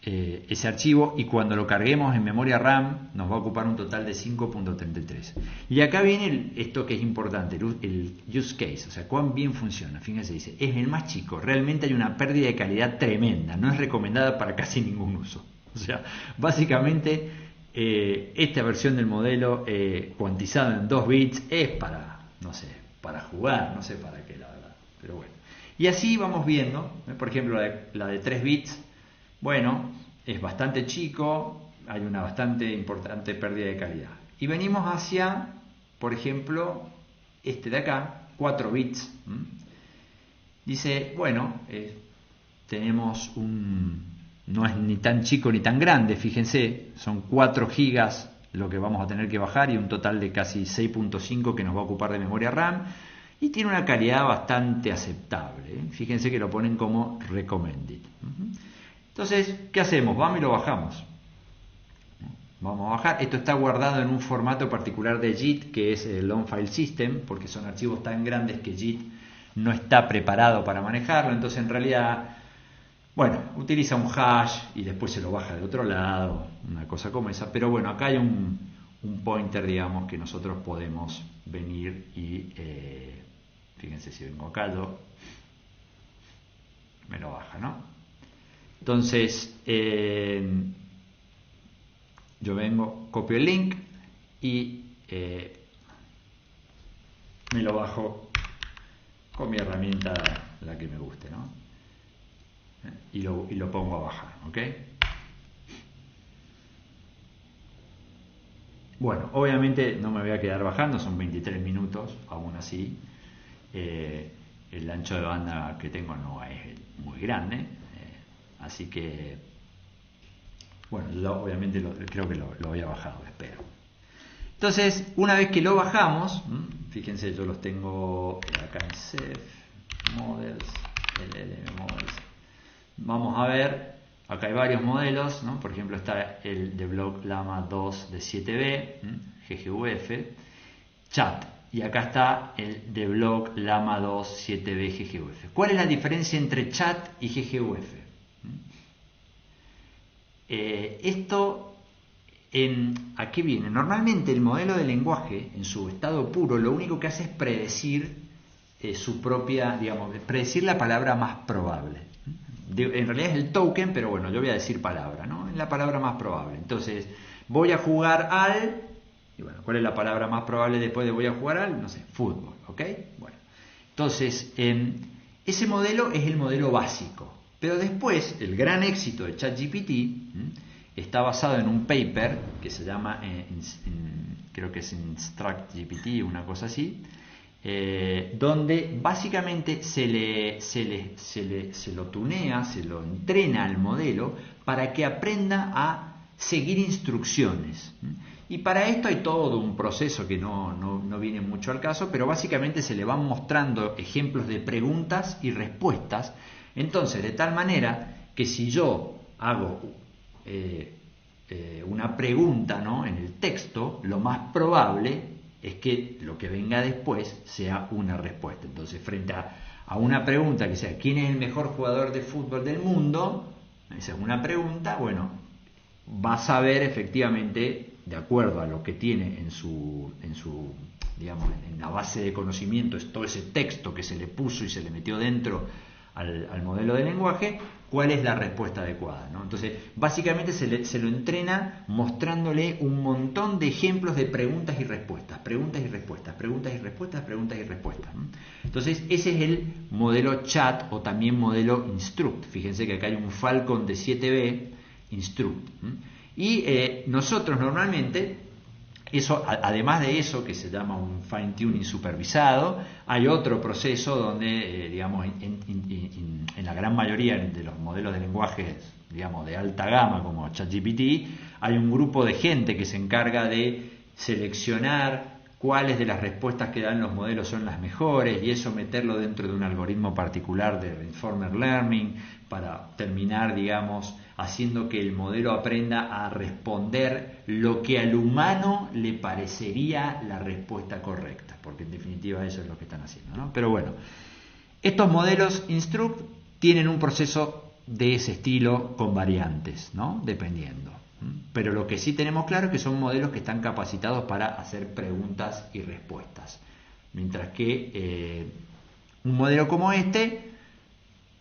ese archivo, y cuando lo carguemos en memoria RAM nos va a ocupar un total de 5.33. Y acá viene esto que es importante, el use case, o sea, cuán bien funciona. Fíjense, dice, es el más chico, realmente hay una pérdida de calidad tremenda, no es recomendada para casi ningún uso. O sea, básicamente esta versión del modelo cuantizado en 2 bits es para, no sé, para jugar, no sé para qué, la verdad, pero bueno. Y así vamos viendo, por ejemplo, la de 3 bits, bueno, es bastante chico, hay una bastante importante pérdida de calidad. Y venimos hacia, por ejemplo, este de acá, 4 bits. Dice, bueno, tenemos no es ni tan chico ni tan grande, fíjense, son 4 gigas lo que vamos a tener que bajar y un total de casi 6.5 que nos va a ocupar de memoria RAM. Y tiene una calidad bastante aceptable. Fíjense que lo ponen como recommended. Entonces, ¿qué hacemos? Vamos y lo bajamos. Vamos a bajar. Esto está guardado en un formato particular de JIT, que es el Long File System, porque son archivos tan grandes que JIT no está preparado para manejarlo. Entonces, en realidad, bueno, utiliza un hash y después se lo baja de otro lado, una cosa como esa. Pero bueno, acá hay un pointer, digamos, que nosotros podemos venir y, fíjense, si vengo acá, me lo baja, ¿no? Entonces, yo vengo, copio el link y me lo bajo con mi herramienta, la que me guste, ¿no? Y lo pongo a bajar, ¿ok? Bueno, obviamente no me voy a quedar bajando, son 23 minutos, aún así. El ancho de banda que tengo no es muy grande, así que, bueno, yo obviamente creo que lo voy a bajar, espero. Entonces, una vez que lo bajamos, fíjense, yo los tengo acá en Ceph, Models, LLM Models. Vamos a ver, acá hay varios modelos, ¿no? Por ejemplo está el de Block Llama 2 de 7B, GGUF, Chat, y acá está el de Block Llama 2 7B GGUF. ¿Cuál es la diferencia entre Chat y GGUF? ¿A qué viene? Normalmente el modelo de lenguaje, en su estado puro, lo único que hace es predecir su propia, digamos, predecir la palabra más probable. En realidad es el token, pero bueno, yo voy a decir palabra, ¿no? Es la palabra más probable. Entonces, voy a jugar al... Y bueno, ¿cuál es la palabra más probable después de voy a jugar al? No sé, fútbol, ¿ok? Bueno, entonces, ese modelo es el modelo básico. Pero después, el gran éxito de ChatGPT está basado en un paper que se llama, creo que es InstructGPT, una cosa así, donde básicamente se lo tunea, se lo entrena al modelo para que aprenda a seguir instrucciones. Y para esto hay todo un proceso que no viene mucho al caso, pero básicamente se le van mostrando ejemplos de preguntas y respuestas. Entonces, de tal manera que si yo hago una pregunta, ¿no?, en el texto, lo más probable es que lo que venga después sea una respuesta. Entonces, frente a una pregunta que sea ¿quién es el mejor jugador de fútbol del mundo? Esa es una pregunta, bueno, va a saber efectivamente, de acuerdo a lo que tiene en su digamos, en la base de conocimiento, es todo ese texto que se le puso y se le metió dentro al modelo de lenguaje, cuál es la respuesta adecuada, ¿no? Entonces, básicamente se lo entrena mostrándole un montón de ejemplos de preguntas y respuestas, preguntas y respuestas, preguntas y respuestas, preguntas y respuestas, ¿no? Entonces, ese es el modelo chat o también modelo instruct. Fíjense que acá hay un Falcon de 7B, instruct. Y nosotros normalmente... Eso, además de eso, que se llama un fine tuning supervisado, hay otro proceso donde, digamos, en la gran mayoría de los modelos de lenguaje, digamos, de alta gama como ChatGPT, hay un grupo de gente que se encarga de seleccionar cuáles de las respuestas que dan los modelos son las mejores y eso meterlo dentro de un algoritmo particular de reinforcement learning para terminar, digamos, haciendo que el modelo aprenda a responder lo que al humano le parecería la respuesta correcta, porque en definitiva eso es lo que están haciendo, ¿no? Pero bueno, estos modelos Instruct tienen un proceso de ese estilo con variantes, ¿no?, dependiendo. Pero lo que sí tenemos claro es que son modelos que están capacitados para hacer preguntas y respuestas. Mientras que un modelo como este,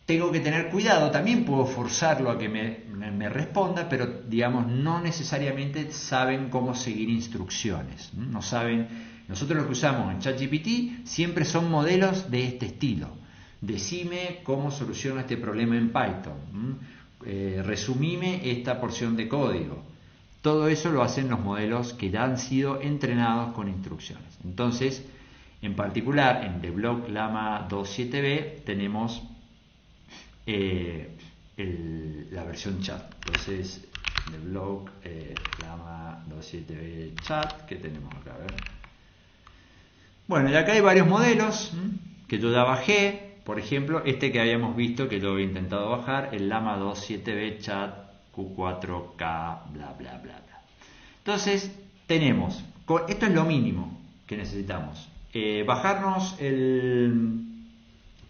tengo que tener cuidado, también puedo forzarlo a que me responda, pero digamos no necesariamente saben cómo seguir instrucciones. No saben. Nosotros lo que usamos en ChatGPT siempre son modelos de este estilo. Decime cómo soluciono este problema en Python. Resumime esta porción de código. Todo eso lo hacen los modelos que ya han sido entrenados con instrucciones. Entonces, en particular en The Block Llama 2.7b tenemos la versión chat. Entonces, The Block Llama 2.7b chat, que tenemos acá, a ver. Bueno, y acá hay varios modelos que yo ya bajé. Por ejemplo, este que habíamos visto, que yo había intentado bajar, el Llama 2.7b Chat Q4K, bla, bla, bla, bla. Entonces, tenemos, esto es lo mínimo que necesitamos. Bajarnos el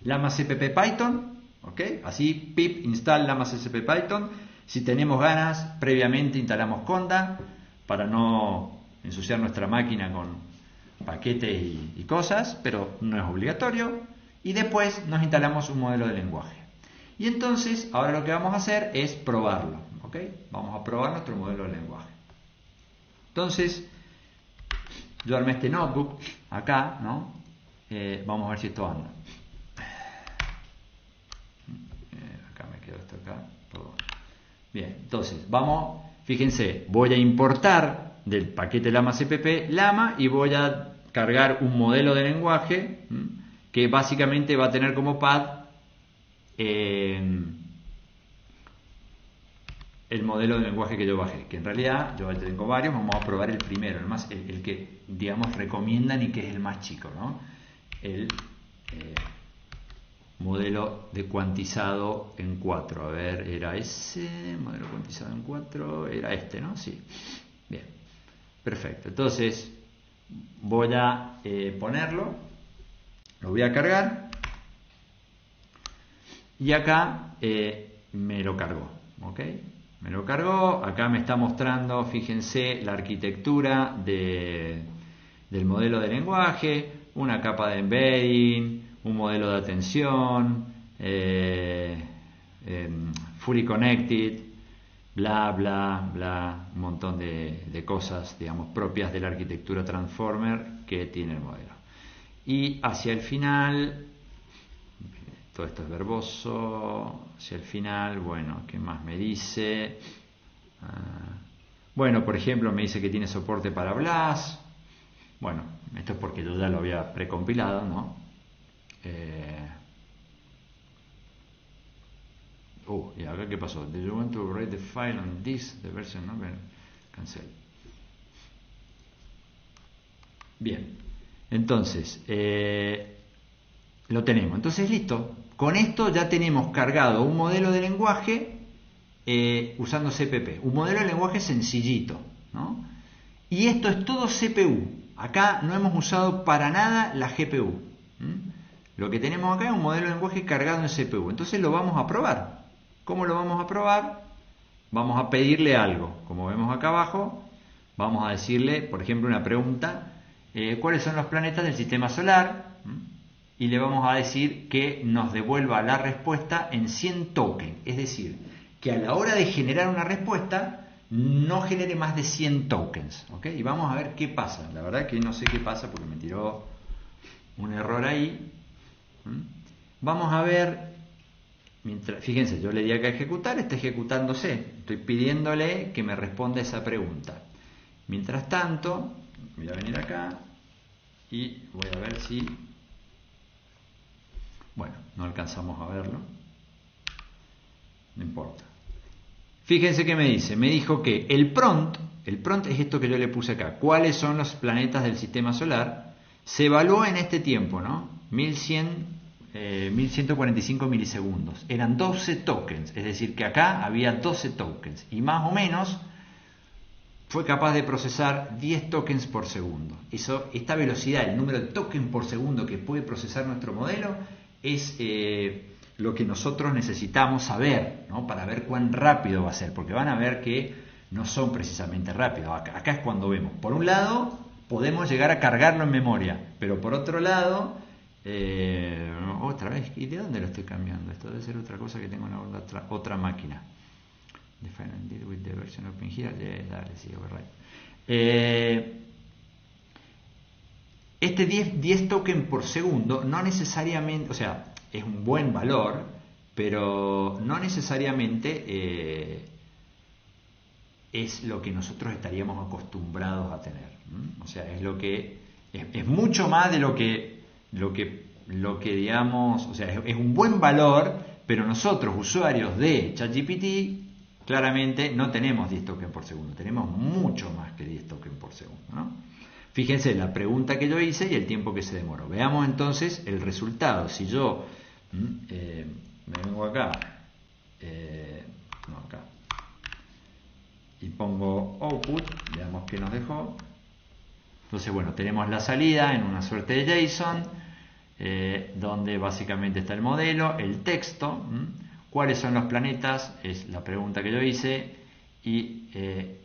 Llama CPP Python, ¿ok? Así, pip, install Llama CPP Python. Si tenemos ganas, previamente instalamos Conda, para no ensuciar nuestra máquina con paquetes y cosas, pero no es obligatorio. Y después nos instalamos un modelo de lenguaje. Y entonces, ahora lo que vamos a hacer es probarlo, ¿ok? Vamos a probar nuestro modelo de lenguaje. Entonces, yo armé este notebook acá, ¿no? Vamos a ver si esto anda. Acá me quedo esto acá. Perdón. Bien, entonces, vamos, fíjense, voy a importar del paquete Llama CPP Llama y voy a cargar un modelo de lenguaje que básicamente va a tener como pad el modelo de lenguaje que yo bajé, que en realidad yo tengo varios, vamos a probar el primero, el que digamos recomiendan y que es el más chico, ¿no? El modelo de cuantizado en 4. A ver, era ese modelo cuantizado en 4, era este, ¿no? Sí. Bien, perfecto. Entonces voy a ponerlo, lo voy a cargar y acá me lo cargó, ¿ok? Me lo cargó, acá me está mostrando, fíjense, la arquitectura del modelo de lenguaje, una capa de embedding, un modelo de atención, fully connected, bla, bla, bla, un montón de cosas, digamos, propias de la arquitectura Transformer que tiene el modelo. Y hacia el final, todo esto es verboso, hacia el final, bueno, ¿qué más me dice? Bueno, por ejemplo, me dice que tiene soporte para BLAS. Bueno, esto es porque yo ya lo había precompilado, ¿no? ¿Y acá qué pasó? ¿Do you want to write the file on this? The version number? Cancel. Bien, entonces, lo tenemos. Entonces, listo. Con esto ya tenemos cargado un modelo de lenguaje usando CPP. Un modelo de lenguaje sencillito, ¿no? Y esto es todo CPU. Acá no hemos usado para nada la GPU. Lo que tenemos acá es un modelo de lenguaje cargado en CPU. Entonces lo vamos a probar. ¿Cómo lo vamos a probar? Vamos a pedirle algo. Como vemos acá abajo, vamos a decirle, por ejemplo, una pregunta. ¿Cuáles son los planetas del sistema solar? Y le vamos a decir que nos devuelva la respuesta en 100 tokens. Es decir, que a la hora de generar una respuesta no genere más de 100 tokens, ¿ok? Y vamos a ver qué pasa. La verdad que no sé qué pasa porque me tiró un error ahí. Vamos a ver, fíjense, yo le di acá a ejecutar, está ejecutándose. Estoy pidiéndole que me responda esa pregunta. Mientras tanto, voy a venir acá y voy a ver si... Bueno, no alcanzamos a verlo. No importa. Fíjense que me dice, me dijo que el prompt es esto que yo le puse acá, cuáles son los planetas del sistema solar, se evaluó en este tiempo, ¿no? 1145 milisegundos, eran 12 tokens, es decir que acá había 12 tokens y más o menos fue capaz de procesar 10 tokens por segundo. Esta velocidad, el número de tokens por segundo que puede procesar nuestro modelo es... lo que nosotros necesitamos saber, ¿no? Para ver cuán rápido va a ser, porque van a ver que no son precisamente rápidos. Acá es cuando vemos, por un lado, podemos llegar a cargarlo en memoria, pero por otro lado, otra vez, ¿y de dónde lo estoy cambiando? Esto debe ser otra cosa que tengo en otra máquina. Define and deal with the version open here. Dale, sí, override. Este 10 tokens por segundo no necesariamente, o sea, es un buen valor, pero no necesariamente es lo que nosotros estaríamos acostumbrados a tener. O sea, es lo que es mucho más de lo que digamos, o sea, es un buen valor, pero nosotros, usuarios de ChatGPT, claramente no tenemos 10 tokens por segundo, tenemos mucho más que 10 tokens por segundo, ¿no? Fíjense la pregunta que yo hice y el tiempo que se demoró. Veamos entonces el resultado. Si yo me vengo acá, y pongo output, veamos qué nos dejó. Entonces, bueno, tenemos la salida en una suerte de JSON, donde básicamente está el modelo, el texto, cuáles son los planetas, es la pregunta que yo hice. Y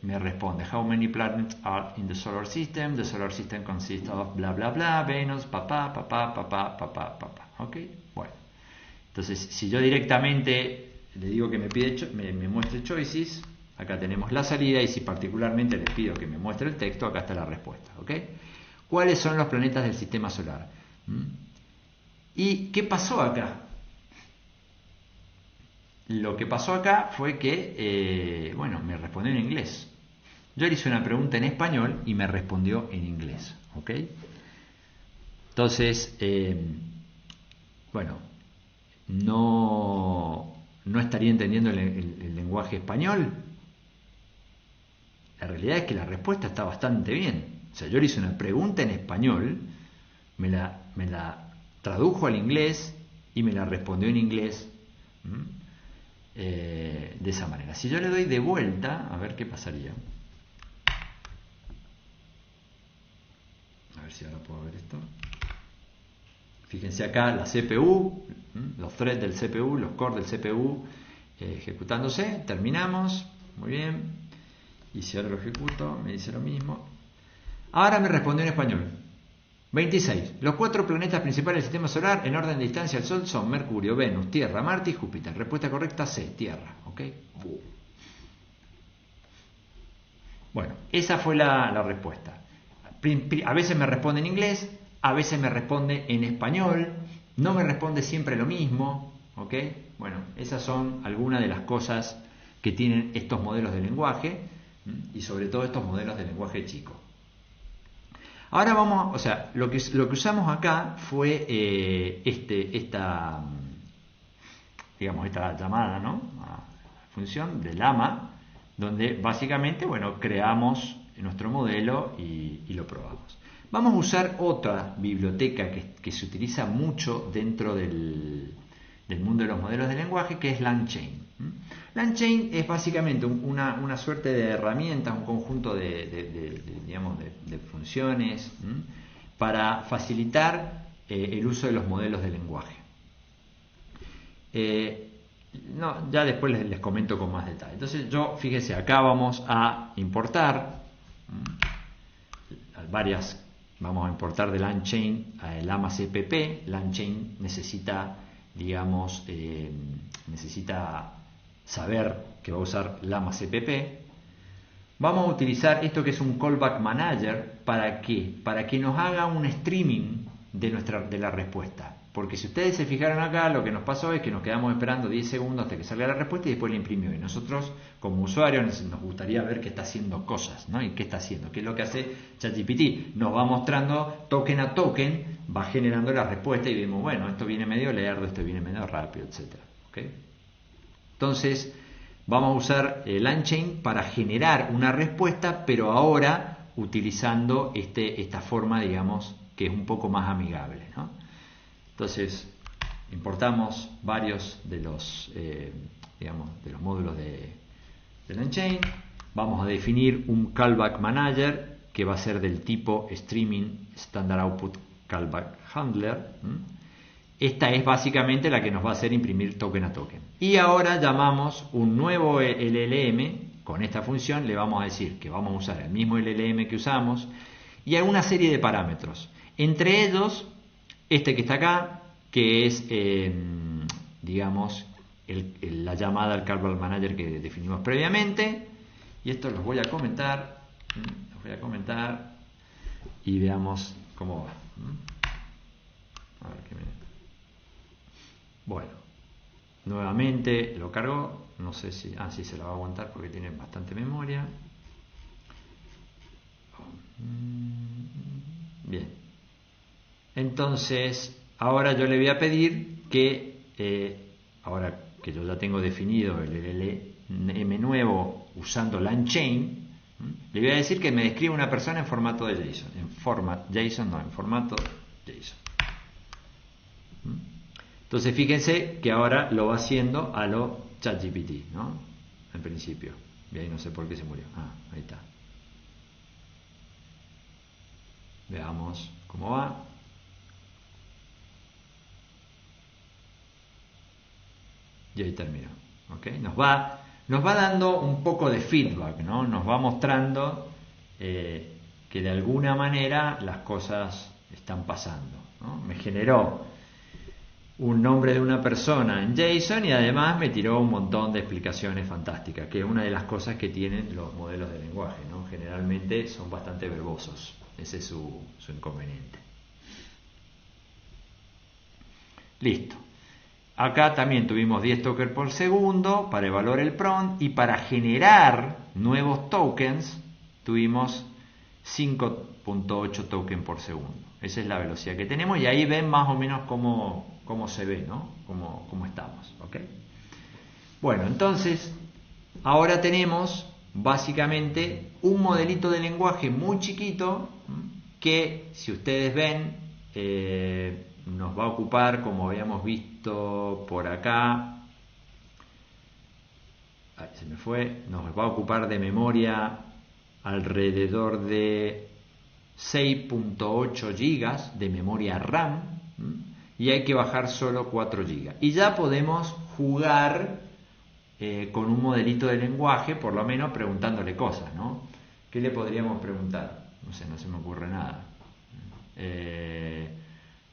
me responde, how many planets are in the solar system? The solar system consists of bla bla bla, Venus, papá, papá, papá, papá, papá. ¿Ok? Bueno. Entonces, si yo directamente le digo que me muestre choices, acá tenemos la salida, y si particularmente le pido que me muestre el texto, acá está la respuesta. ¿Ok? ¿Cuáles son los planetas del sistema solar? ¿Mm? ¿Y qué pasó acá? Lo que pasó acá fue que, bueno, me respondió en inglés. Yo le hice una pregunta en español y me respondió en inglés, ¿ok? Entonces, bueno, no estaría entendiendo el lenguaje español. La realidad es que la respuesta está bastante bien. O sea, yo le hice una pregunta en español, me la tradujo al inglés y me la respondió en inglés. De esa manera. Si yo le doy de vuelta, a ver qué pasaría. A ver si ahora puedo ver esto. Fíjense acá la CPU, los threads del CPU, los cores del CPU ejecutándose. Terminamos. Muy bien. Y si ahora lo ejecuto, me dice lo mismo. Ahora me respondió en español. 26. Los 4 planetas principales del sistema solar en orden de distancia al Sol son Mercurio, Venus, Tierra, Marte y Júpiter. Respuesta correcta C, Tierra. ¿Ok? Bueno, esa fue la respuesta. A veces me responde en inglés, a veces me responde en español, no me responde siempre lo mismo. ¿Ok? Bueno, esas son algunas de las cosas que tienen estos modelos de lenguaje y sobre todo estos modelos de lenguaje chico. Ahora vamos, o sea, lo que usamos acá fue esta llamada, ¿no? A función de llama, donde básicamente, bueno, creamos nuestro modelo y lo probamos. Vamos a usar otra biblioteca que se utiliza mucho dentro del mundo de los modelos de lenguaje, que es LangChain. LangChain es básicamente una suerte de herramientas, un conjunto de funciones para facilitar el uso de los modelos de lenguaje. Ya después les comento con más detalle. Entonces fíjense, acá vamos a importar vamos a importar de LangChain a Llama CPP. LangChain necesita saber que va a usar Llama CPP. Vamos a utilizar esto que es un callback manager. ¿Para qué? Para que nos haga un streaming de la respuesta. Porque si ustedes se fijaron acá, lo que nos pasó es que nos quedamos esperando 10 segundos hasta que salga la respuesta y después la imprimió. Y nosotros, como usuarios, nos gustaría ver que está haciendo cosas, ¿no? ¿Y qué está haciendo? ¿Qué es lo que hace ChatGPT? Nos va mostrando token a token, va generando la respuesta y vemos, bueno, esto viene medio lerdo, esto viene medio rápido, etc. ¿Okay? Entonces, vamos a usar LangChain para generar una respuesta, pero ahora utilizando esta forma, digamos, que es un poco más amigable, ¿no? Entonces, importamos varios de los módulos de LangChain. Vamos a definir un callback manager que va a ser del tipo Streaming Standard Output Callback Handler. Esta es básicamente la que nos va a hacer imprimir token a token. Y ahora llamamos un nuevo LLM. Con esta función le vamos a decir que vamos a usar el mismo LLM que usamos y alguna serie de parámetros. Entre ellos, este que está acá, que es, la llamada al callback manager que definimos previamente. Y esto los voy a comentar. Y veamos cómo va. A ver qué me... Bueno, nuevamente lo cargo. No sé si... sí se la va a aguantar porque tiene bastante memoria. Bien. Entonces, ahora yo le voy a pedir que, ahora que yo ya tengo definido el LLM nuevo usando LangChain, le voy a decir que me describa una persona en formato de JSON. En formato JSON. Entonces, fíjense que ahora lo va haciendo a lo ChatGPT, ¿no? En principio. Y ahí no sé por qué se murió. Ahí está. Veamos cómo va. Y ahí terminó. ¿Okay? Nos va dando un poco de feedback, ¿no? Nos va mostrando que de alguna manera las cosas están pasando, ¿no? Me generó un nombre de una persona en JSON y además me tiró un montón de explicaciones fantásticas, que es una de las cosas que tienen los modelos de lenguaje, ¿no? Generalmente son bastante verbosos. Ese es su inconveniente. Listo. Acá también tuvimos 10 tokens por segundo para evaluar el prompt, y para generar nuevos tokens tuvimos 5.8 tokens por segundo. Esa es la velocidad que tenemos, y ahí ven más o menos cómo se ve, ¿no? Cómo estamos, ¿ok? Bueno, entonces ahora tenemos básicamente un modelito de lenguaje muy chiquito que, si ustedes ven, nos va a ocupar, como habíamos visto por acá, se me fue, nos va a ocupar de memoria alrededor de 6.8 gigas de memoria RAM, y hay que bajar solo 4 gigas. Y ya podemos jugar con un modelito de lenguaje, por lo menos preguntándole cosas, ¿no? ¿Qué le podríamos preguntar? No sé, no se me ocurre nada.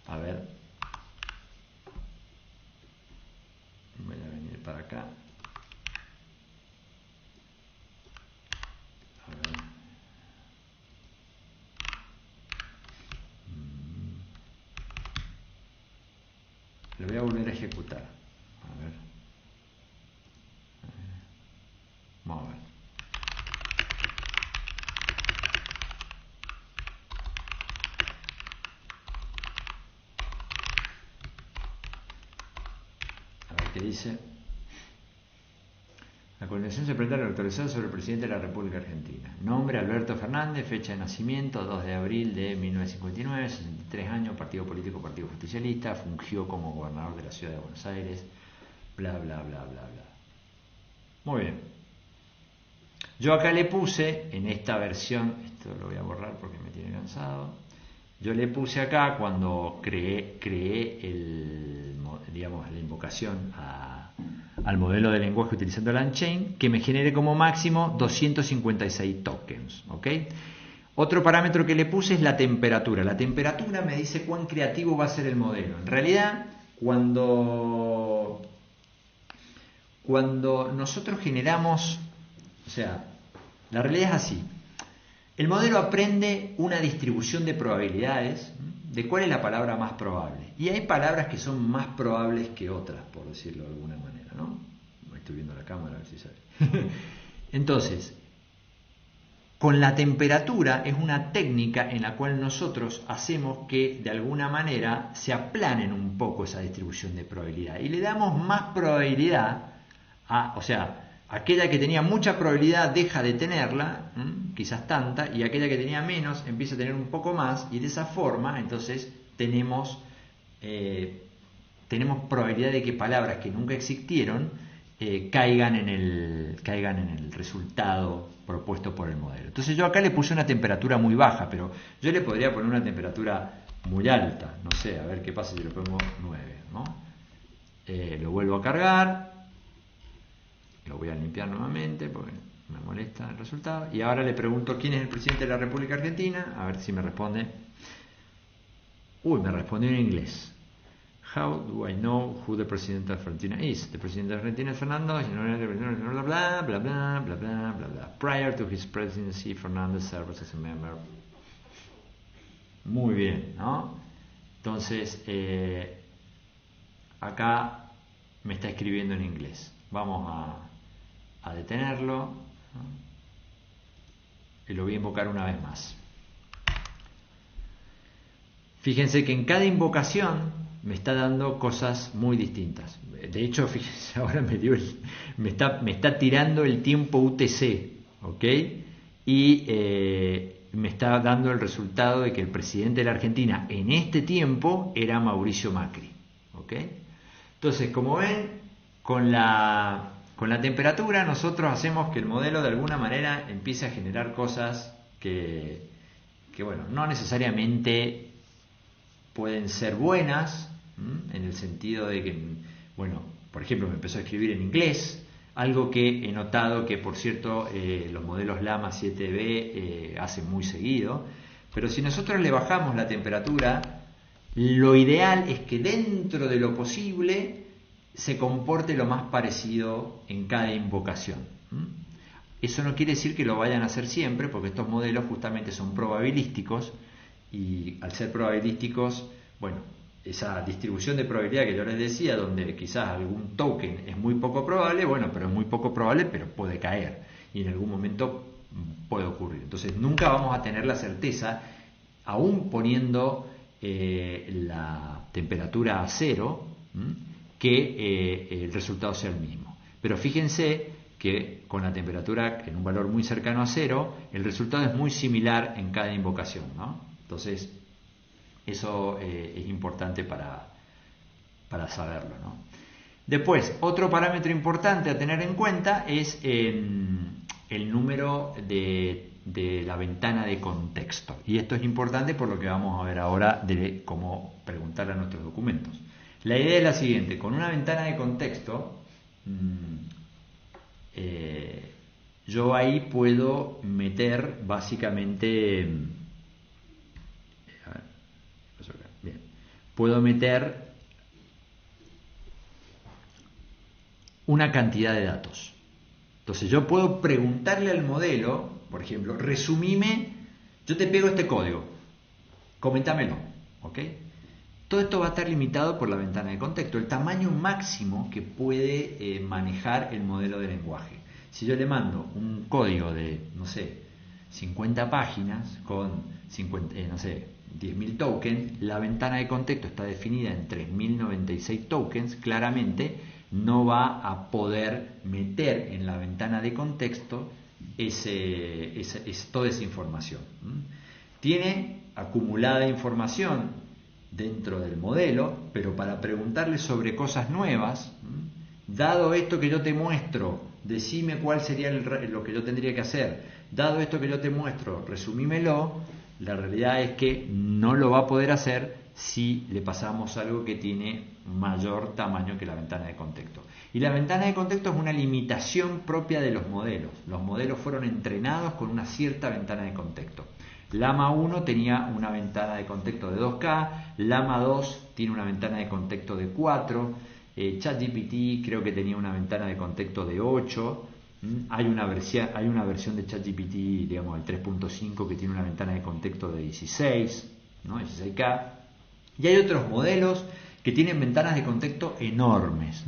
A ver, voy a venir para acá. A ver. Lo voy a volver a ejecutar. A ver. Vamos a ver. A ver qué dice. A continuación se presenta la autorización sobre el presidente de la República Argentina. Nombre: Alberto Fernández. Fecha de nacimiento: 2 de abril de 1959. 63 años. Partido político: Partido Justicialista. Fungió como gobernador de la ciudad de Buenos Aires. Bla, bla, bla, bla, bla. Muy bien. Yo acá le puse, en esta versión, esto lo voy a borrar porque me tiene cansado. Yo le puse acá, cuando creé la invocación al modelo de lenguaje utilizando LangChain, que me genere como máximo 256 tokens, ¿ok? Otro parámetro que le puse es la temperatura. La temperatura me dice cuán creativo va a ser el modelo. En realidad, cuando nosotros generamos, o sea, la realidad es así. El modelo aprende una distribución de probabilidades de cuál es la palabra más probable. Y hay palabras que son más probables que otras, por decirlo de alguna manera, ¿no? Estoy viendo la cámara, a ver si sale. Entonces, con la temperatura es una técnica en la cual nosotros hacemos que de alguna manera se aplanen un poco esa distribución de probabilidad. Y le damos más probabilidad o sea, aquella que tenía mucha probabilidad deja de tenerla, quizás tanta, y aquella que tenía menos empieza a tener un poco más, y de esa forma entonces tenemos probabilidad de que palabras que nunca existieron caigan en el resultado propuesto por el modelo. Entonces yo acá le puse una temperatura muy baja, pero yo le podría poner una temperatura muy alta, no sé, a ver qué pasa si le pongo 9, ¿no? Lo vuelvo a cargar. Lo voy a limpiar nuevamente porque me molesta el resultado. Y ahora le pregunto quién es el presidente de la República Argentina. A ver si me responde. Me respondió en inglés. How do I know who the president of Argentina is? The president of Argentina is Fernando. Bla, bla, bla, bla, bla, bla, bla. Prior to his presidency, Fernando served as a member. Muy bien, ¿no? Entonces, acá me está escribiendo en inglés. Vamos a detenerlo, ¿no? Y lo voy a invocar una vez más. Fíjense que en cada invocación me está dando cosas muy distintas. De hecho, fíjense, ahora me está tirando el tiempo UTC, ¿ok? Y me está dando el resultado de que el presidente de la Argentina en este tiempo era Mauricio Macri, ¿ok? Entonces, como ven, con la temperatura nosotros hacemos que el modelo de alguna manera empiece a generar cosas que bueno, no necesariamente pueden ser buenas, en el sentido de que, bueno, por ejemplo, me empezó a escribir en inglés, algo que he notado que, por cierto, los modelos Llama 7B hacen muy seguido. Pero si nosotros le bajamos la temperatura, lo ideal es que dentro de lo posible se comporte lo más parecido en cada invocación. Eso no quiere decir que lo vayan a hacer siempre, porque estos modelos justamente son probabilísticos, y al ser probabilísticos, bueno, esa distribución de probabilidad que yo les decía, donde quizás algún token es muy poco probable, bueno, pero es muy poco probable, pero puede caer y en algún momento puede ocurrir. Entonces nunca vamos a tener la certeza, aún poniendo la temperatura a cero, que el resultado sea el mismo. Pero fíjense que con la temperatura en un valor muy cercano a cero, el resultado es muy similar en cada invocación, ¿no? Entonces, eso es importante para saberlo, ¿no? Después, otro parámetro importante a tener en cuenta es el número de la ventana de contexto. Y esto es importante por lo que vamos a ver ahora de cómo preguntarle a nuestros documentos. La idea es la siguiente: con una ventana de contexto, yo ahí puedo meter básicamente, bien, puedo meter una cantidad de datos. Entonces yo puedo preguntarle al modelo, por ejemplo, resumime, yo te pego este código, coméntamelo, ¿ok? Todo esto va a estar limitado por la ventana de contexto, el tamaño máximo que puede manejar el modelo de lenguaje. Si yo le mando un código de, no sé, 50 páginas con 10.000 tokens, la ventana de contexto está definida en 3.096 tokens, claramente no va a poder meter en la ventana de contexto toda esa información. Tiene acumulada información dentro del modelo, pero para preguntarle sobre cosas nuevas, dado esto que yo te muestro, decime cuál sería lo que yo tendría que hacer, dado esto que yo te muestro, resumímelo, la realidad es que no lo va a poder hacer si le pasamos algo que tiene mayor tamaño que la ventana de contexto. Y la ventana de contexto es una limitación propia de los modelos. Los modelos fueron entrenados con una cierta ventana de contexto. Llama 1 tenía una ventana de contexto de 2K, Llama 2 tiene una ventana de contexto de 4, ChatGPT creo que tenía una ventana de contexto de 8, hay una versión de ChatGPT, digamos el 3.5, que tiene una ventana de contexto de 16, ¿no? 16K, y hay otros modelos que tienen ventanas de contexto enormes.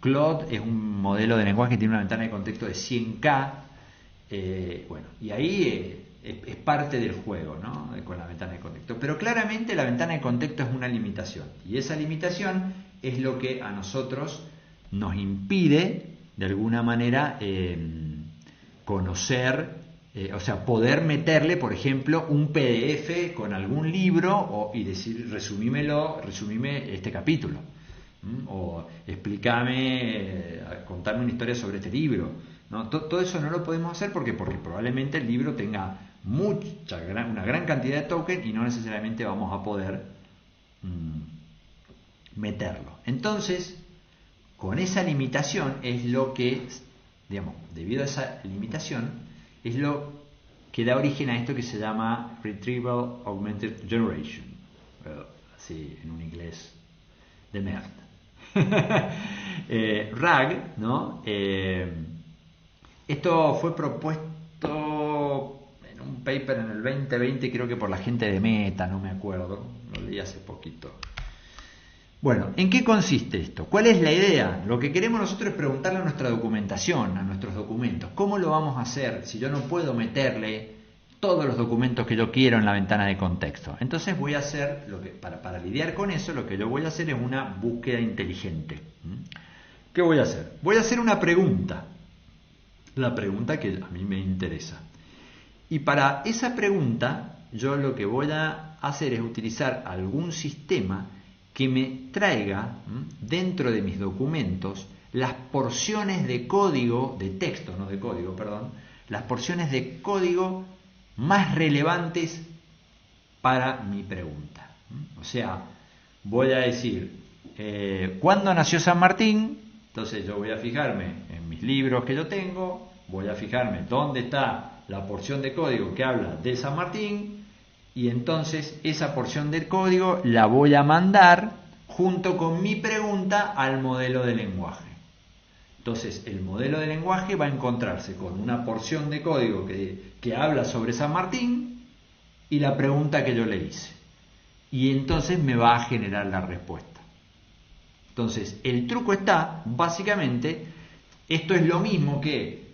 Claude es un modelo de lenguaje que tiene una ventana de contexto de 100K, bueno, y ahí es parte del juego, ¿no? Con la ventana de contexto. Pero claramente la ventana de contexto es una limitación. Y esa limitación es lo que a nosotros nos impide, de alguna manera, conocer, o sea, poder meterle, por ejemplo, un PDF con algún libro y decir, resumime este capítulo. O explícame, contarme una historia sobre este libro, ¿no? Todo eso no lo podemos hacer porque probablemente el libro tenga una gran cantidad de tokens y no necesariamente vamos a poder meterlo. Entonces, con esa limitación es lo que, digamos, debido a esa limitación, es lo que da origen a esto que se llama Retrieval Augmented Generation, así en un inglés de merda. RAG, ¿no? Esto fue propuesto en un paper en el 2020, creo que por la gente de Meta, no me acuerdo, lo leí hace poquito. Bueno, ¿en qué consiste esto? ¿Cuál es la idea? Lo que queremos nosotros es preguntarle a nuestra documentación, a nuestros documentos, ¿cómo lo vamos a hacer si yo no puedo meterle todos los documentos que yo quiero en la ventana de contexto? Entonces voy a hacer, para lidiar con eso, lo que yo voy a hacer es una búsqueda inteligente. ¿Qué voy a hacer? Voy a hacer una pregunta, la pregunta que a mí me interesa. Y para esa pregunta, yo lo que voy a hacer es utilizar algún sistema que me traiga dentro de mis documentos las porciones de código, de texto, no de código, perdón, las porciones de código más relevantes para mi pregunta. O sea, voy a decir, ¿cuándo nació San Martín? Entonces yo voy a fijarme en mis libros que yo tengo, voy a fijarme dónde está la porción de código que habla de San Martín, y entonces esa porción del código la voy a mandar junto con mi pregunta al modelo de lenguaje. Entonces el modelo de lenguaje va a encontrarse con una porción de código que habla sobre San Martín y la pregunta que yo le hice. y entonces me va a generar la respuesta. Entonces, el truco está, básicamente, esto es lo mismo que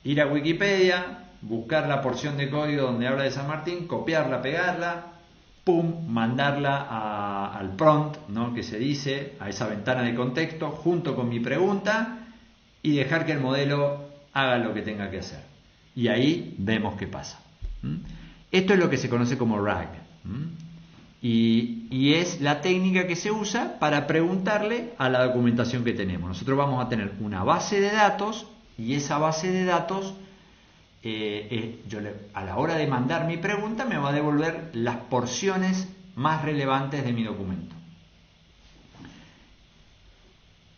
ir a Wikipedia, buscar la porción de código donde habla de San Martín, copiarla, pegarla, pum, mandarla al prompt, ¿no?, que se dice, a esa ventana de contexto, junto con mi pregunta, y dejar que el modelo haga lo que tenga que hacer. Y ahí vemos qué pasa. Esto es lo que se conoce como RAG. Y es la técnica que se usa para preguntarle a la documentación que tenemos. Nosotros vamos a tener una base de datos, y esa base de datos, a la hora de mandar mi pregunta, me va a devolver las porciones más relevantes de mi documento.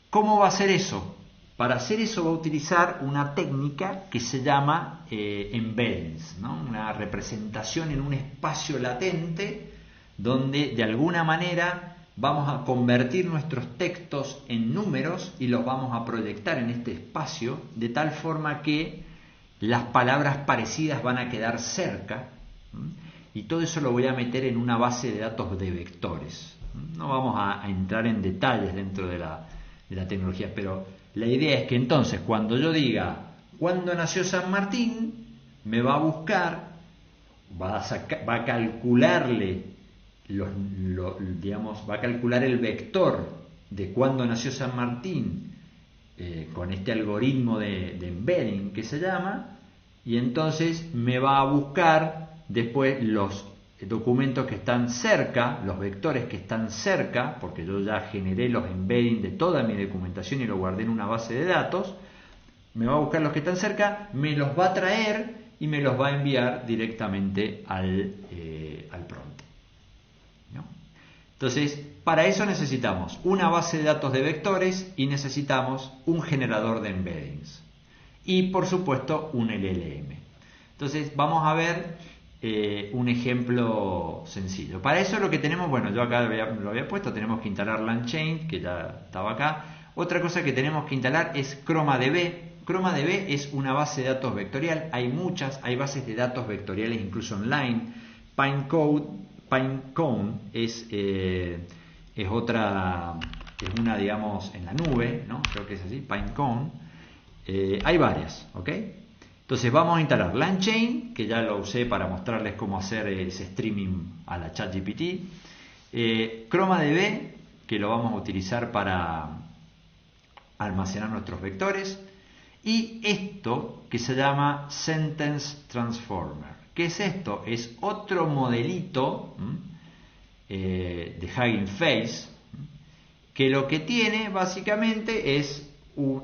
¿Cómo va a hacer eso? Para hacer eso va a utilizar una técnica que se llama embeddings, ¿no? Una representación en un espacio latente donde de alguna manera vamos a convertir nuestros textos en números y los vamos a proyectar en este espacio de tal forma que las palabras parecidas van a quedar cerca, y todo eso lo voy a meter en una base de datos de vectores. No vamos a entrar en detalles dentro de la tecnología, pero la idea es que entonces cuando yo diga ¿cuándo nació San Martín?, me va a buscar, va a calcularle va a calcular el vector de cuándo nació San Martín con este algoritmo de embedding que se llama, y entonces me va a buscar después los documentos que están cerca, los vectores que están cerca, porque yo ya generé los embedding de toda mi documentación y lo guardé en una base de datos. Me va a buscar los que están cerca, me los va a traer y me los va a enviar directamente al prompt, ¿no? Entonces, para eso necesitamos una base de datos de vectores y necesitamos un generador de embeddings y, por supuesto, un LLM. Entonces, vamos a ver un ejemplo sencillo. Para eso lo que tenemos, bueno, yo acá lo había puesto, tenemos que instalar LangChain, que ya estaba acá. Otra cosa que tenemos que instalar es ChromaDB. ChromaDB es una base de datos vectorial. Hay muchas, hay bases de datos vectoriales incluso online. Pinecone es otra, es una, digamos, en la nube, ¿no? Creo que es así, Pinecone. Hay varias, ¿ok? Entonces vamos a instalar LangChain, que ya lo usé para mostrarles cómo hacer ese streaming a la ChatGPT. ChromaDB, que lo vamos a utilizar para almacenar nuestros vectores. Y esto que se llama Sentence Transformer. ¿Qué es esto? Es otro modelito de Hugging Face, que lo que tiene básicamente es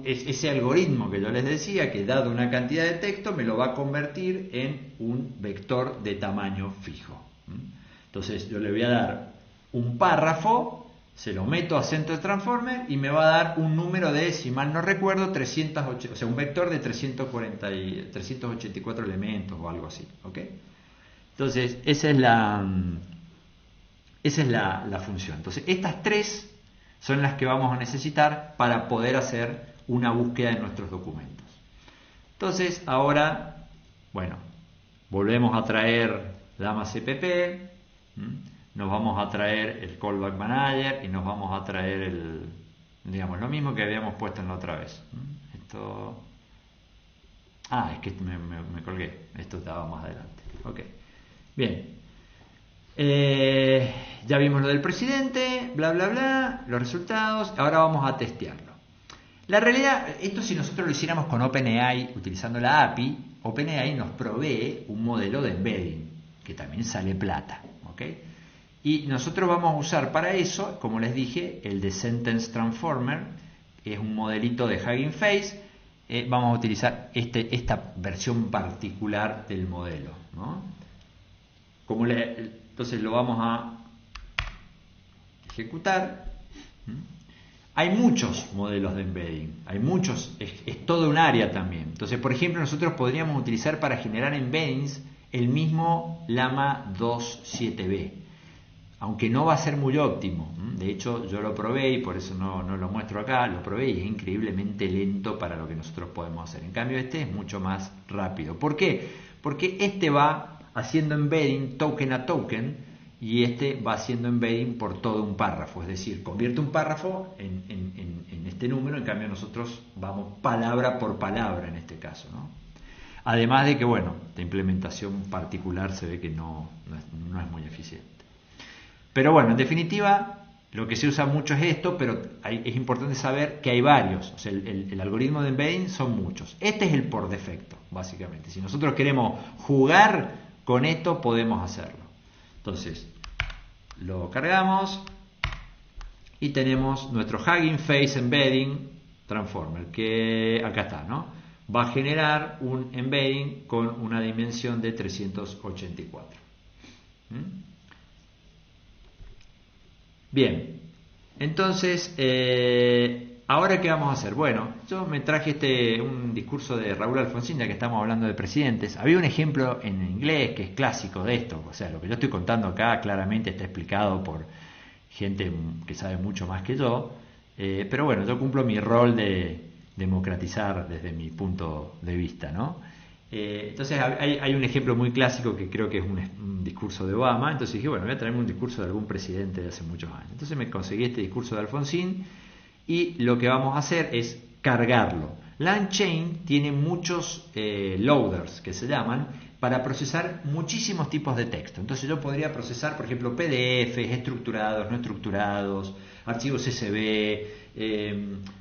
ese algoritmo que yo les decía, que dado una cantidad de texto me lo va a convertir en un vector de tamaño fijo. Entonces yo le voy a dar un párrafo, se lo meto a Sentence Transformer y me va a dar un número de, si mal no recuerdo, 308, o sea, un vector de 384 elementos o algo así, ¿ok? Entonces esa es la función. Entonces estas tres son las que vamos a necesitar para poder hacer una búsqueda de nuestros documentos. Entonces ahora, bueno, volvemos a traer Lama-CPP, nos vamos a traer el Callback Manager y nos vamos a traer digamos, lo mismo que habíamos puesto en la otra vez. Esto, es que me colgué, esto estaba más adelante. Ok, bien. Ya vimos lo del presidente, bla bla bla, los resultados. Ahora vamos a testearlo. La realidad, esto si nosotros lo hiciéramos con OpenAI utilizando la API, OpenAI nos provee un modelo de embedding que también sale plata, ¿ok? Y nosotros vamos a usar para eso, como les dije, el de Sentence Transformer, que es un modelito de Hugging Face. Vamos a utilizar esta versión particular del modelo, ¿no? Entonces lo vamos a ejecutar. Hay muchos modelos de embedding, hay muchos, es todo un área también. Entonces, por ejemplo, nosotros podríamos utilizar para generar embeddings el mismo Llama 2.7b, aunque no va a ser muy óptimo. De hecho, yo lo probé y por eso no lo muestro acá, lo probé y es increíblemente lento para lo que nosotros podemos hacer. En cambio, este es mucho más rápido. ¿Por qué? Porque este va haciendo embedding token a token y este va haciendo embedding por todo un párrafo, es decir, convierte un párrafo en este número, en cambio nosotros vamos palabra por palabra en este caso, ¿no? Además de que, bueno, la implementación particular se ve que no es muy eficiente. Pero bueno, en definitiva, lo que se usa mucho es esto, pero es importante saber que hay varios. O sea, el algoritmo de embedding son muchos. Este es el por defecto, básicamente. Si nosotros queremos jugar con esto, podemos hacerlo. Entonces, lo cargamos y tenemos nuestro Hugging Face Embedding Transformer, que acá está, ¿no? Va a generar un embedding con una dimensión de 384. Bien, entonces, ¿ahora qué vamos a hacer? Bueno, yo me traje un discurso de Raúl Alfonsín, ya que estamos hablando de presidentes. Había un ejemplo en inglés que es clásico de esto, o sea, lo que yo estoy contando acá claramente está explicado por gente que sabe mucho más que yo, pero bueno, yo cumplo mi rol de democratizar desde mi punto de vista, ¿no? Entonces hay un ejemplo muy clásico que creo que es un discurso de Obama. Entonces dije, bueno, voy a traerme un discurso de algún presidente de hace muchos años. Entonces me conseguí este discurso de Alfonsín y lo que vamos a hacer es cargarlo. LangChain tiene muchos loaders que se llaman para procesar muchísimos tipos de texto. Entonces yo podría procesar, por ejemplo, PDFs, estructurados, no estructurados, archivos CSV,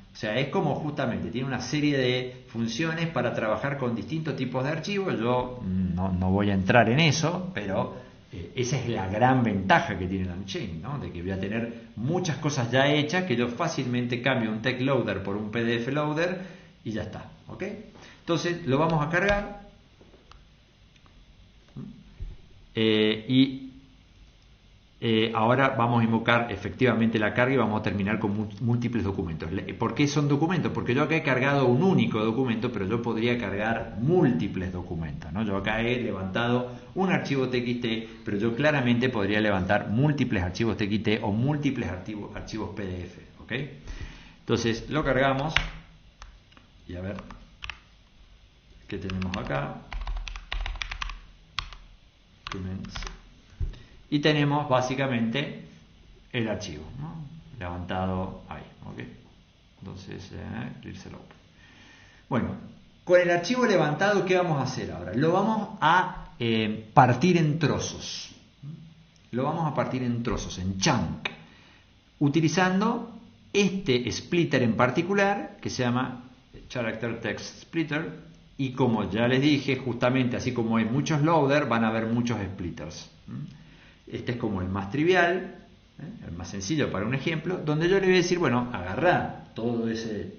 o sea, es como justamente, tiene una serie de funciones para trabajar con distintos tipos de archivos. Yo no voy a entrar en eso, pero esa es la gran ventaja que tiene LangChain, ¿no? De que voy a tener muchas cosas ya hechas, que yo fácilmente cambio un text loader por un PDF loader y ya está, ¿ok? Entonces lo vamos a cargar ahora vamos a invocar efectivamente la carga y vamos a terminar con múltiples documentos. ¿Por qué son documentos? Porque yo acá he cargado un único documento, pero yo podría cargar múltiples documentos, ¿no? Yo acá he levantado un archivo TXT, pero yo claramente podría levantar múltiples archivos TXT o múltiples archivos PDF, ¿ok? Entonces lo cargamos y a ver qué tenemos acá. Documents. Y tenemos básicamente el archivo, ¿no? Levantado ahí, ¿ok? Entonces, bueno, con el archivo levantado, ¿qué vamos a hacer ahora? Lo vamos a partir en trozos. Lo vamos a partir en trozos, en chunk, utilizando este splitter en particular, que se llama Character Text Splitter, y como ya les dije, justamente así como hay muchos loaders, van a haber muchos splitters. Este es como el más trivial, el más sencillo para un ejemplo, donde yo le voy a decir, bueno, agarrar todo ese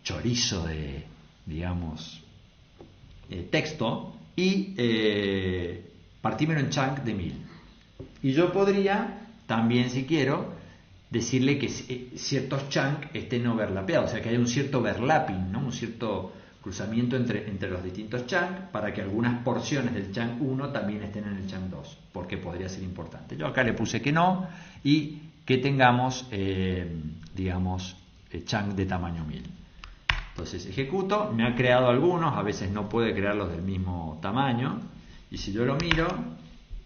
chorizo de, digamos, texto y partímelo en chunk de 1000. Y yo podría también, si quiero, decirle que ciertos chunks estén overlapeados, o sea, que haya un cierto overlapping, ¿no? Un cierto cruzamiento entre los distintos chunks para que algunas porciones del chunk 1 también estén en el chunk 2, porque podría ser importante. Yo acá le puse que no y que tengamos, digamos, chunk de tamaño 1000. Entonces ejecuto, me ha creado algunos, a veces no puede crearlos del mismo tamaño, y si yo lo miro,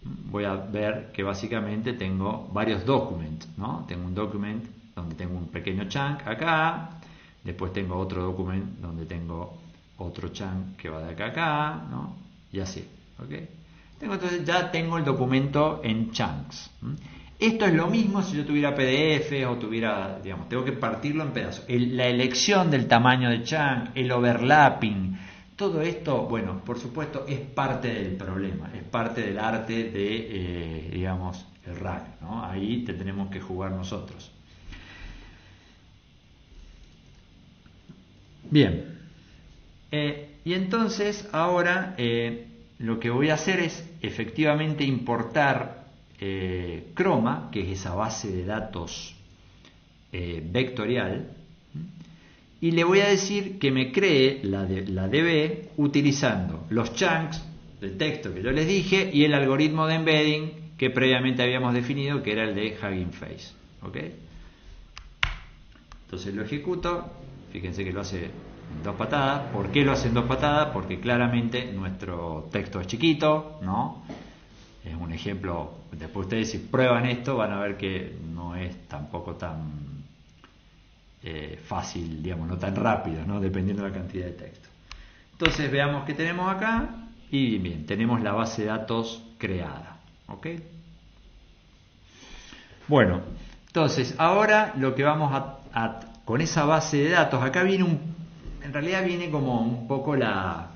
voy a ver que básicamente tengo varios documents, ¿no? Tengo un document donde tengo un pequeño chunk acá, después tengo otro document donde tengo otro chunk que va de acá a acá, ¿no? Y así, ¿ok? Entonces ya tengo el documento en chunks. Esto es lo mismo si yo tuviera PDF o tuviera, digamos, tengo que partirlo en pedazos. La elección del tamaño de chunk, el overlapping, todo esto, bueno, por supuesto, es parte del problema, es parte del arte de, digamos, el RAG, ¿no? Ahí tendremos que jugar nosotros. Bien. Y entonces ahora lo que voy a hacer es efectivamente importar Chroma, que es esa base de datos vectorial, y le voy a decir que me cree la DB utilizando los chunks del texto que yo les dije y el algoritmo de embedding que previamente habíamos definido, que era el de Hugging Face, ¿ok? Entonces lo ejecuto, fíjense que lo hace en 2 patadas. ¿Por qué lo hace en 2 patadas? Porque claramente nuestro texto es chiquito, ¿no? es un ejemplo. Después ustedes, si prueban esto, van a ver que no es tampoco tan fácil, digamos, no tan rápido, ¿no? Dependiendo de la cantidad de texto. Entonces veamos qué tenemos acá y bien, tenemos la base de datos creada, ¿ok? Bueno, entonces ahora lo que vamos con esa base de datos, acá viene en realidad viene como un poco la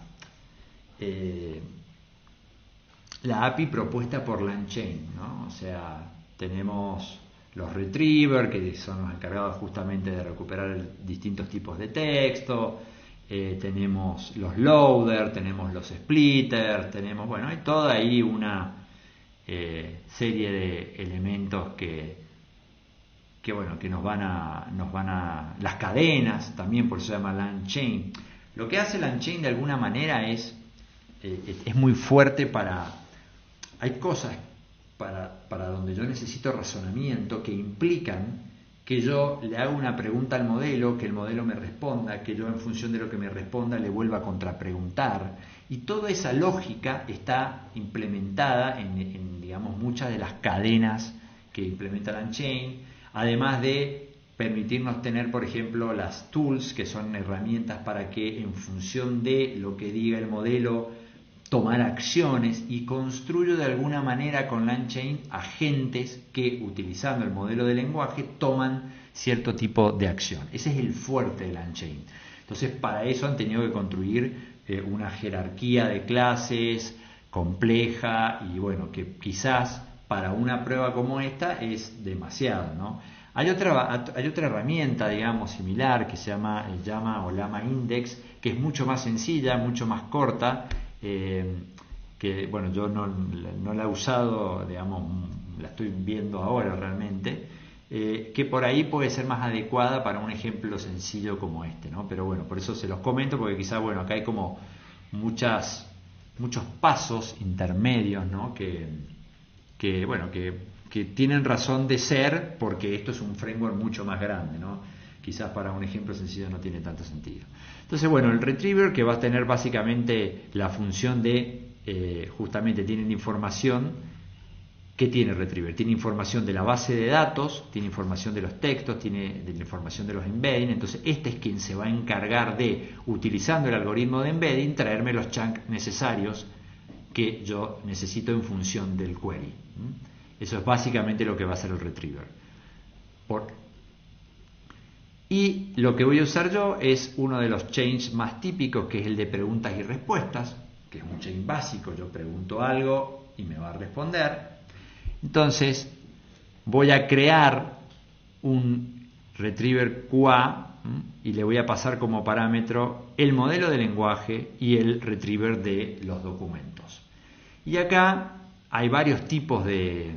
API propuesta por LangChain, ¿no? O sea, tenemos los retriever, que son los encargados justamente de recuperar distintos tipos de texto, tenemos los loader, tenemos los splitters, tenemos, bueno, hay toda ahí una serie de elementos que bueno, que nos van a las cadenas también, por eso se llama LangChain. Lo que hace LangChain de alguna manera es muy fuerte hay cosas para donde yo necesito razonamiento que implican que yo le hago una pregunta al modelo, que el modelo me responda, que yo en función de lo que me responda le vuelva a contrapreguntar, y toda esa lógica está implementada en digamos, muchas de las cadenas que implementa LangChain, además de permitirnos tener, por ejemplo, las tools, que son herramientas para que en función de lo que diga el modelo, tomar acciones, y construyo de alguna manera con LangChain agentes que, utilizando el modelo de lenguaje, toman cierto tipo de acción. Ese es el fuerte de LangChain. Entonces, para eso han tenido que construir una jerarquía de clases compleja, y bueno, que quizás para una prueba como esta es demasiado, ¿no? Hay otra herramienta, digamos, similar, que se llama LlamaIndex, que es mucho más sencilla, mucho más corta, que bueno, yo no la he usado, digamos, la estoy viendo ahora realmente, que por ahí puede ser más adecuada para un ejemplo sencillo como este, ¿no? Pero bueno, por eso se los comento, porque quizás, bueno, acá hay como muchos pasos intermedios, ¿no? Que bueno, que tienen razón de ser, porque esto es un framework mucho más grande, ¿no? Quizás para un ejemplo sencillo no tiene tanto sentido. Entonces, bueno, el retriever, que va a tener básicamente la función de, justamente tienen información. ¿Qué tiene el retriever? Tiene información de la base de datos, tiene información de los textos, tiene de la información de los embedding. Entonces, este es quien se va a encargar de, utilizando el algoritmo de embedding, traerme los chunks necesarios que yo necesito en función del query. Eso es básicamente lo que va a hacer el retriever. Y lo que voy a usar yo es uno de los chains más típicos, que es el de preguntas y respuestas, que es un chain básico. Yo pregunto algo y me va a responder. Entonces voy a crear un retriever QA y le voy a pasar como parámetro el modelo de lenguaje y el retriever de los documentos. Y acá hay varios tipos de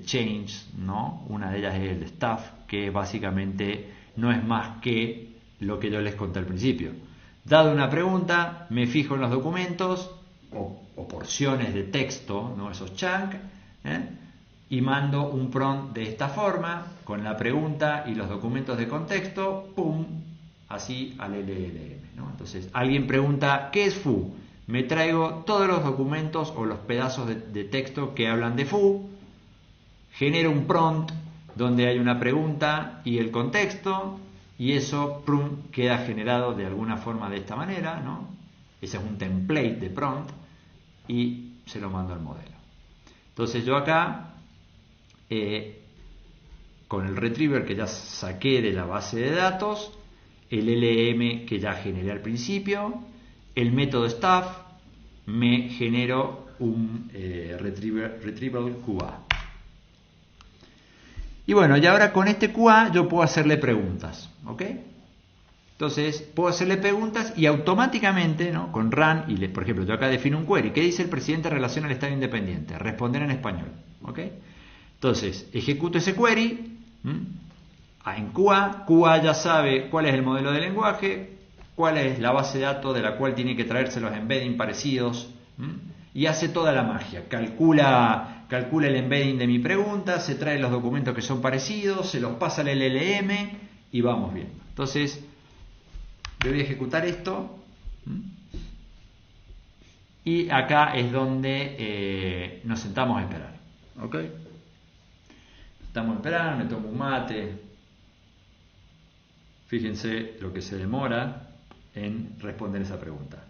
chains, ¿no? Una de ellas es el staff, que básicamente no es más que lo que yo les conté al principio. Dado una pregunta, me fijo en los documentos o porciones de texto, ¿no? Esos chunks, y mando un prompt de esta forma, con la pregunta y los documentos de contexto, ¡pum!, así al LLM, ¿no? Entonces, alguien pregunta, ¿qué es foo? Me traigo todos los documentos o los pedazos de texto que hablan de foo, genero un prompt donde hay una pregunta y el contexto, y eso queda generado de alguna forma de esta manera, ¿no? Ese es un template de prompt, y se lo mando al modelo. Entonces yo acá, con el retriever que ya saqué de la base de datos, el LLM que ya generé al principio, el método staff, me genero un retrieval QA. Y bueno, y ahora con este QA yo puedo hacerle preguntas, ¿ok? Entonces puedo hacerle preguntas y automáticamente, ¿no? Con run, y por ejemplo yo acá defino un query. ¿Qué dice el presidente en relación al Estado Independiente? Responder en español, ¿ok? Entonces ejecuto ese query. En QA ya sabe cuál es el modelo de lenguaje, cuál es la base de datos de la cual tiene que traerse los embedding parecidos, y hace toda la magia. Calcula el embedding de mi pregunta, se trae los documentos que son parecidos, se los pasa al LLM y vamos bien. Entonces yo voy a ejecutar esto. Y acá es donde nos sentamos a esperar. ¿Ok? Estamos a esperar, me tomo un mate. Fíjense lo que se demora en responder esa pregunta.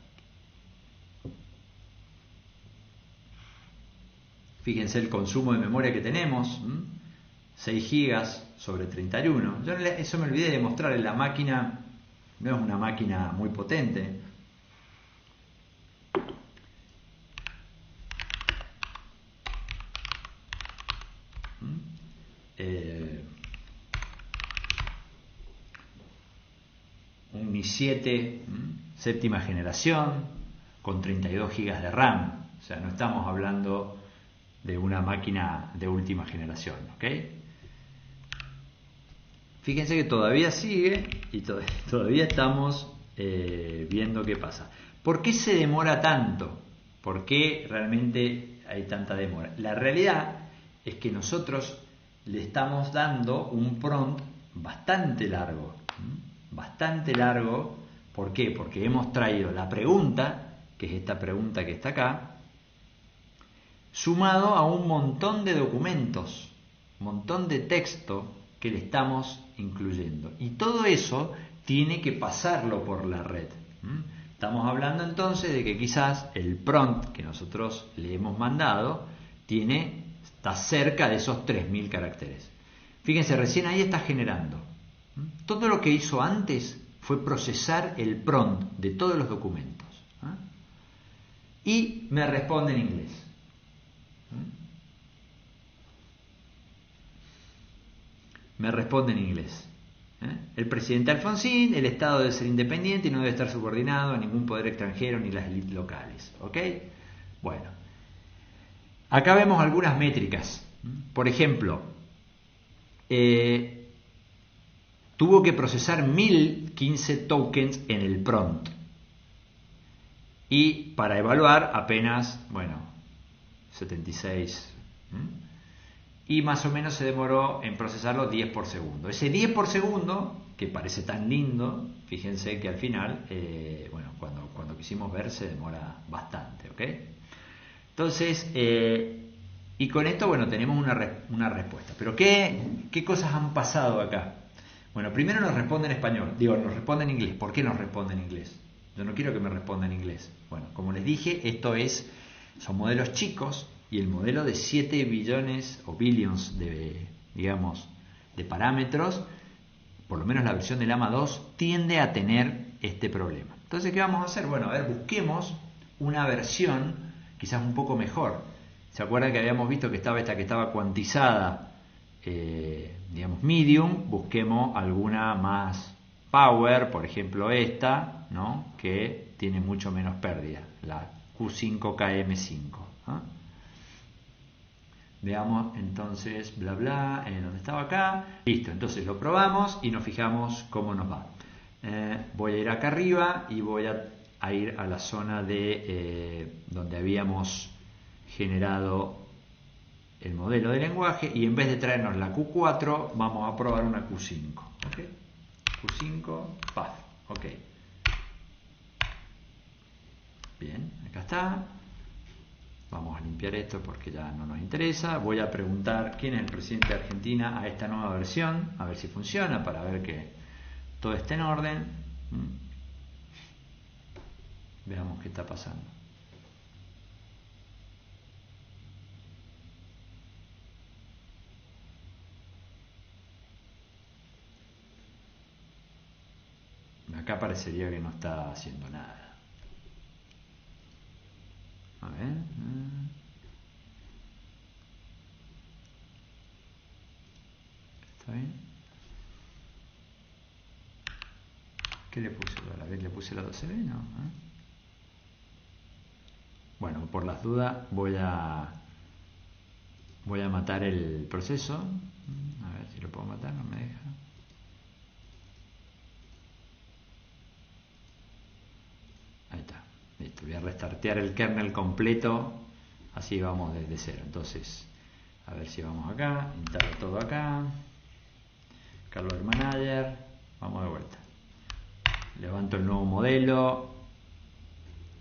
Fíjense el consumo de memoria que tenemos. 6 gigas sobre 31. Yo eso me olvidé de mostrar. La máquina no es una máquina muy potente. Un i7 séptima generación con 32 gigas de RAM. O sea, no estamos hablando de una máquina de última generación. ¿Ok? Fíjense que todavía sigue y todavía estamos viendo qué pasa. ¿Por qué se demora tanto? ¿Por qué realmente hay tanta demora? La realidad es que nosotros le estamos dando un prompt bastante largo. Bastante largo. ¿Por qué? Porque hemos traído la pregunta, que es esta pregunta que está acá, sumado a un montón de documentos, un montón de texto que le estamos incluyendo. Y todo eso tiene que pasarlo por la red. Estamos hablando entonces de que quizás el prompt que nosotros le hemos mandado está cerca de esos 3000 caracteres. Fíjense, recién ahí está generando. Todo lo que hizo antes fue procesar el prompt de todos los documentos. Y me responde en inglés. Me responde en inglés. El presidente Alfonsín, el Estado debe ser independiente y no debe estar subordinado a ningún poder extranjero ni las élites locales. ¿Ok? Bueno. Acá vemos algunas métricas. Por ejemplo, tuvo que procesar 1015 tokens en el prompt. Y para evaluar apenas, 76. Y más o menos se demoró en procesarlo 10 por segundo. Ese 10 por segundo, que parece tan lindo, fíjense que al final, cuando quisimos ver, se demora bastante. ¿Ok? Entonces, y con esto, tenemos una respuesta. Pero ¿qué cosas han pasado acá? Bueno, primero nos responde en español. Nos responde en inglés. ¿Por qué nos responde en inglés? Yo no quiero que me responda en inglés. Bueno, como les dije, son modelos chicos y el modelo de 7 billones o billions de parámetros, por lo menos la versión del AMA 2, tiende a tener este problema. Entonces, ¿qué vamos a hacer? Busquemos una versión quizás un poco mejor. ¿Se acuerdan que habíamos visto que estaba esta que estaba cuantizada, medium? Busquemos alguna más power, por ejemplo esta, ¿no? Que tiene mucho menos pérdida, la Q5KM5. Veamos entonces, ¿dónde estaba acá? Listo, entonces lo probamos y nos fijamos cómo nos va. Voy a ir acá arriba y voy a ir a la zona de donde habíamos generado el modelo de lenguaje, y en vez de traernos la Q4 vamos a probar una Q5. ¿Okay? Q5, path. Ok. Bien, acá está. Vamos a limpiar esto porque ya no nos interesa. Voy a preguntar quién es el presidente de Argentina a esta nueva versión, a ver si funciona, para ver que todo esté en orden. Veamos qué está pasando. Acá parecería que no está haciendo nada. A ver. ¿Está bien? ¿Qué le puse? A ver, ¿le puse la 12B? No. Bueno, por las dudas voy a matar el proceso. A ver si lo puedo matar, no me deja. Ahí está. Listo. Voy a restartear el kernel completo. Así vamos desde cero. Entonces, a ver si vamos acá. Instalo todo acá. Carlos Manager. Vamos de vuelta. Levanto el nuevo modelo.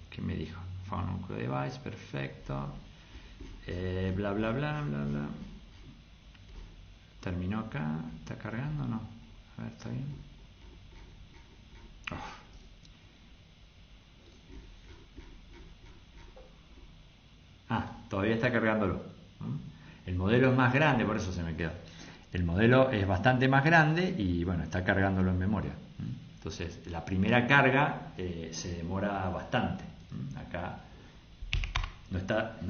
¿Qué me dijo? found on device, perfecto. Bla bla bla bla bla. Terminó acá, ¿está cargando o no? A ver, ¿está bien? Oh. Todavía está cargándolo. El modelo es más grande, por eso se me quedó. El modelo es bastante más grande y bueno, está cargándolo en memoria. Entonces, la primera carga se demora bastante. Acá no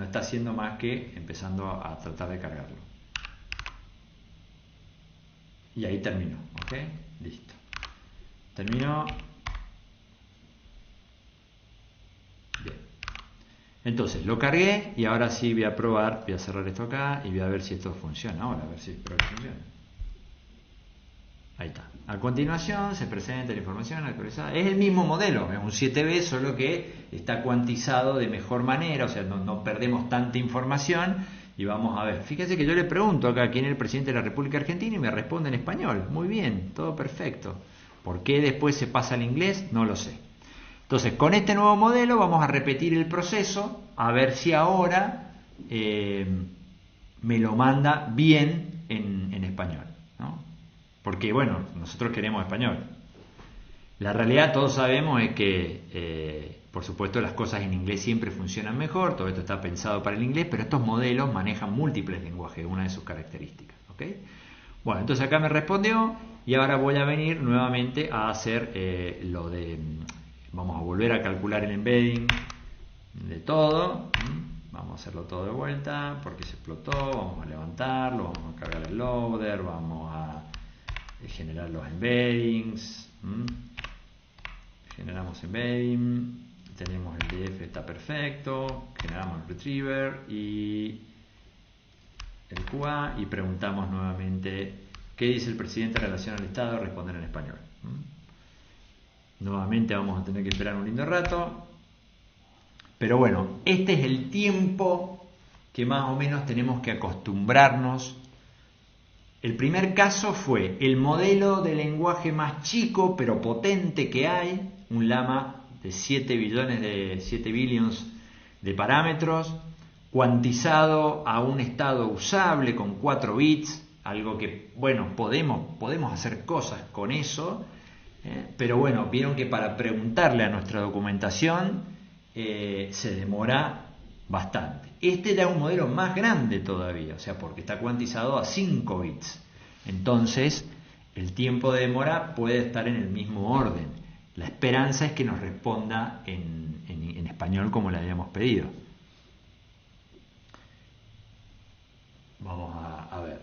está haciendo más que empezando a tratar de cargarlo. Y ahí terminó, ¿ok? Listo. Terminó. Bien. Entonces, lo cargué y ahora sí voy a probar, voy a cerrar esto acá y voy a ver si esto funciona. Ahora, a ver si espero que funcione. Ahí está. A continuación se presenta la información actualizada. Es el mismo modelo, es un 7B, solo que está cuantizado de mejor manera, o sea, no perdemos tanta información. Y vamos a ver. Fíjense que yo le pregunto acá quién es el presidente de la República Argentina y me responde en español. Muy bien, todo perfecto. ¿Por qué después se pasa al inglés? No lo sé. Entonces, con este nuevo modelo vamos a repetir el proceso, a ver si ahora me lo manda bien en español, ¿no? Porque, bueno, nosotros queremos español. La realidad, todos sabemos, es que, por supuesto, las cosas en inglés siempre funcionan mejor, todo esto está pensado para el inglés, pero estos modelos manejan múltiples lenguajes, una de sus características, ¿ok? Bueno, entonces acá me respondió y ahora voy a venir nuevamente a hacer lo de... Vamos a volver a calcular el embedding de todo. Vamos a hacerlo todo de vuelta porque se explotó. Vamos a levantarlo, vamos a cargar el loader, vamos a generar los embeddings. Generamos embedding. Tenemos el DF, está perfecto. Generamos el retriever y el QA y preguntamos nuevamente qué dice el presidente en relación al Estado. Responder en español. Nuevamente vamos a tener que esperar un lindo rato. Pero bueno, este es el tiempo que más o menos tenemos que acostumbrarnos. El primer caso fue el modelo de lenguaje más chico pero potente que hay, un Llama de 7 billions de parámetros, cuantizado a un estado usable con 4 bits, algo que, bueno, podemos hacer cosas con eso. Pero bueno, vieron que para preguntarle a nuestra documentación se demora bastante. Este ya es un modelo más grande todavía, o sea, porque está cuantizado a 5 bits. Entonces, el tiempo de demora puede estar en el mismo orden. La esperanza es que nos responda en español como le habíamos pedido. Vamos a ver.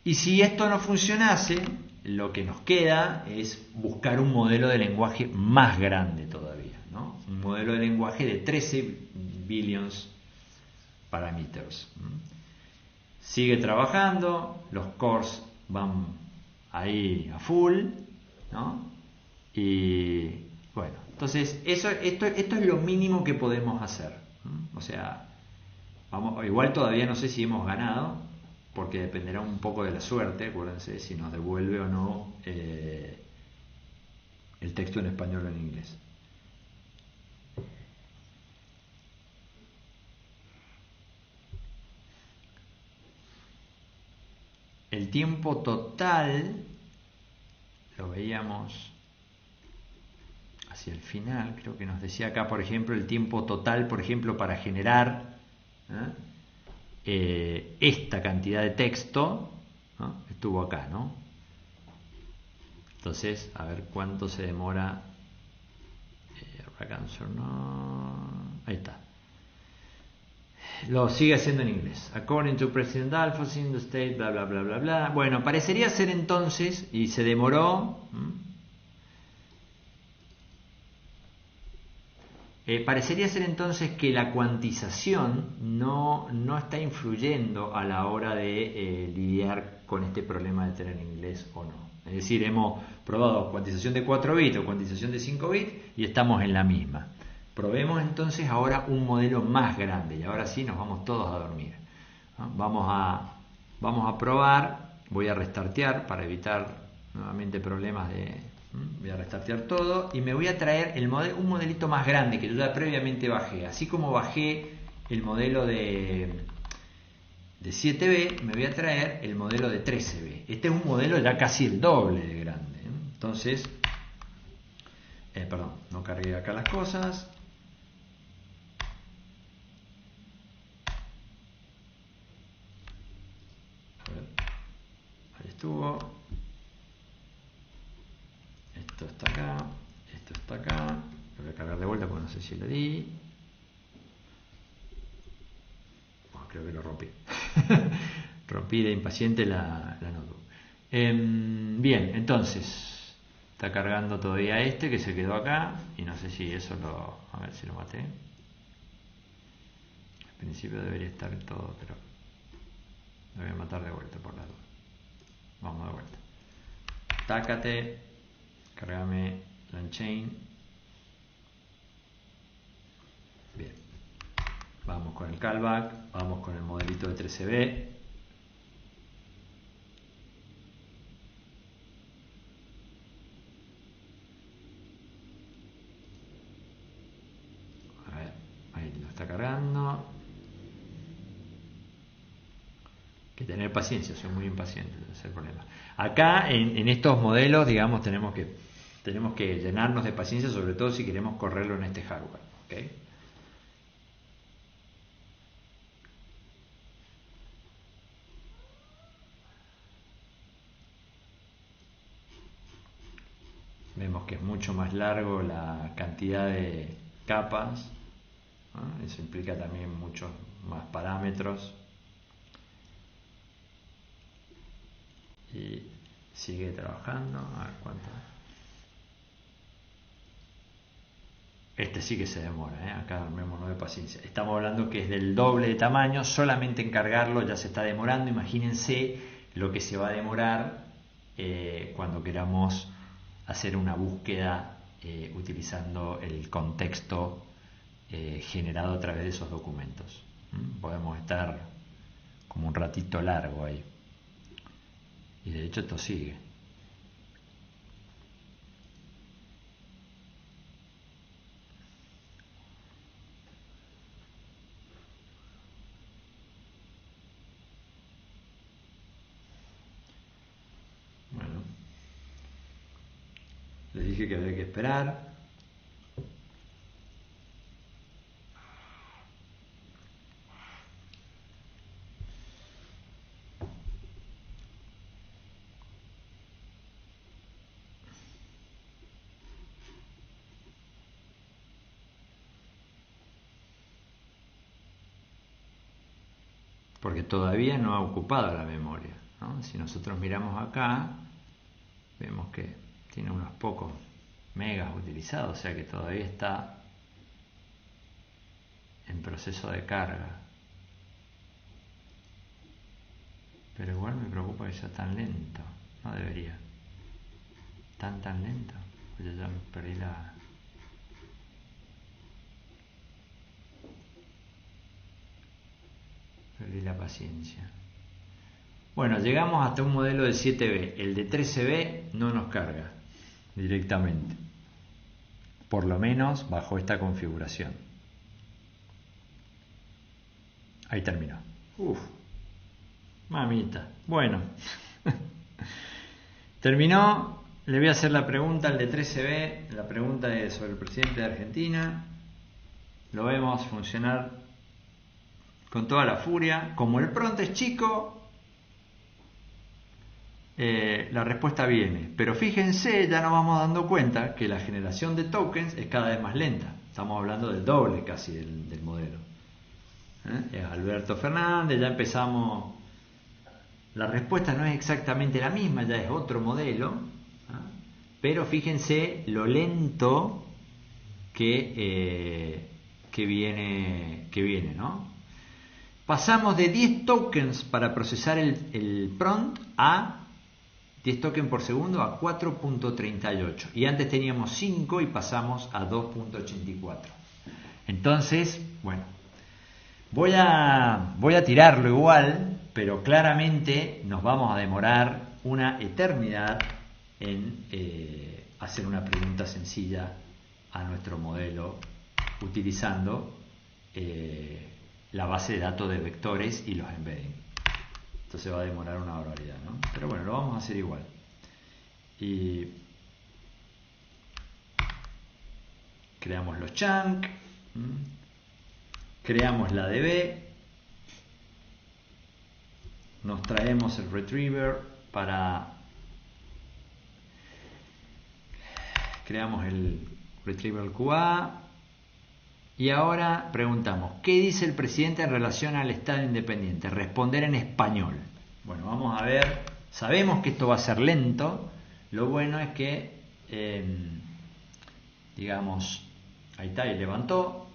Y si esto no funcionase, lo que nos queda es buscar un modelo de lenguaje más grande todavía, ¿no? Un modelo de lenguaje de 13 billions parameters. Sigue trabajando, los cores van ahí a full, ¿no? Y bueno, entonces esto es lo mínimo que podemos hacer. O sea, igual todavía no sé si hemos ganado, porque dependerá un poco de la suerte, acuérdense, si nos devuelve o no el texto en español o en inglés. El tiempo total lo veíamos hacia el final, creo que nos decía acá, por ejemplo, el tiempo total, por ejemplo, para generar esta cantidad de texto, ¿no? Estuvo acá, ¿no? Entonces, a ver cuánto se demora. Ahí está. Lo sigue haciendo en inglés. According to President Alfonsin, the state, bla bla bla bla bla. Bueno, parecería ser entonces, y se demoró. Parecería ser entonces que la cuantización no está influyendo a la hora de lidiar con este problema de tener inglés o no. Es decir, hemos probado cuantización de 4 bits o cuantización de 5 bits y estamos en la misma. Probemos entonces ahora un modelo más grande y ahora sí nos vamos todos a dormir. ¿No? Vamos a probar, voy a restartear para evitar nuevamente problemas de Voy a restartear todo y me voy a traer un modelito más grande que yo ya previamente bajé. Así como bajé el modelo de 7B, me voy a traer el modelo de 13B. Este es un modelo ya casi el doble de grande. Entonces, perdón, no cargué acá las cosas. Ahí estuvo. Esto está acá. Esto está acá. Lo voy a cargar de vuelta porque no sé si le di. Bueno, creo que lo rompí. Rompí de impaciente la notebook. Bien, entonces está cargando todavía este que se quedó acá. Y no sé si eso lo... A ver si lo maté. Al principio debería estar todo, pero lo voy a matar de vuelta por la duda. Vamos de vuelta. Tácate. Cargame la Unchain. Bien. Vamos con el callback. Vamos con el modelito de 13B. A ver, ahí lo está cargando. Que tener paciencia, soy muy impaciente, ese es el problema. Acá en estos modelos, digamos, tenemos que llenarnos de paciencia, sobre todo si queremos correrlo en este hardware. ¿Okay? Vemos que es mucho más largo la cantidad de capas, ¿no? Eso implica también muchos más parámetros. Y sigue trabajando. A ver cuánto. Este sí que se demora, acá armémonos de paciencia. Estamos hablando que es del doble de tamaño, solamente en cargarlo ya se está demorando. Imagínense lo que se va a demorar cuando queramos hacer una búsqueda utilizando el contexto generado a través de esos documentos. Podemos estar como un ratito largo ahí. Y de hecho esto sigue. Bueno, les dije que había que esperar. Porque todavía no ha ocupado la memoria, ¿no? Si nosotros miramos acá, vemos que tiene unos pocos megas utilizados, o sea que todavía está en proceso de carga. Pero igual me preocupa que sea tan lento, no debería. Tan lento, pues ya me perdí la paciencia. Bueno, llegamos hasta un modelo de 7B. El de 13B no nos carga directamente. Por lo menos bajo esta configuración. Ahí terminó. Uf, mamita. Bueno. Terminó. Le voy a hacer la pregunta al de 13B. La pregunta es sobre el presidente de Argentina. Lo vemos funcionar con toda la furia. Como el prompt es chico, la respuesta viene. Pero fíjense, ya nos vamos dando cuenta que la generación de tokens es cada vez más lenta. Estamos hablando del doble casi del modelo. Alberto Fernández, ya empezamos. La respuesta no es exactamente la misma, ya es otro modelo. Pero fíjense lo lento que viene, ¿no? Pasamos de 10 tokens para procesar el prompt a 10 tokens por segundo a 4.38. Y antes teníamos 5 y pasamos a 2.84. Entonces, bueno, voy a tirarlo igual, pero claramente nos vamos a demorar una eternidad en hacer una pregunta sencilla a nuestro modelo utilizando la base de datos de vectores y los embedding. Entonces va a demorar una barbaridad, ¿no? Pero bueno, lo vamos a hacer igual. Y creamos los chunk, creamos la DB, nos traemos el retriever creamos el retriever QA y ahora preguntamos, ¿qué dice el presidente en relación al Estado independiente? Responder en español. Bueno, vamos a ver, sabemos que esto va a ser lento, lo bueno es que, digamos, ahí está, y levantó,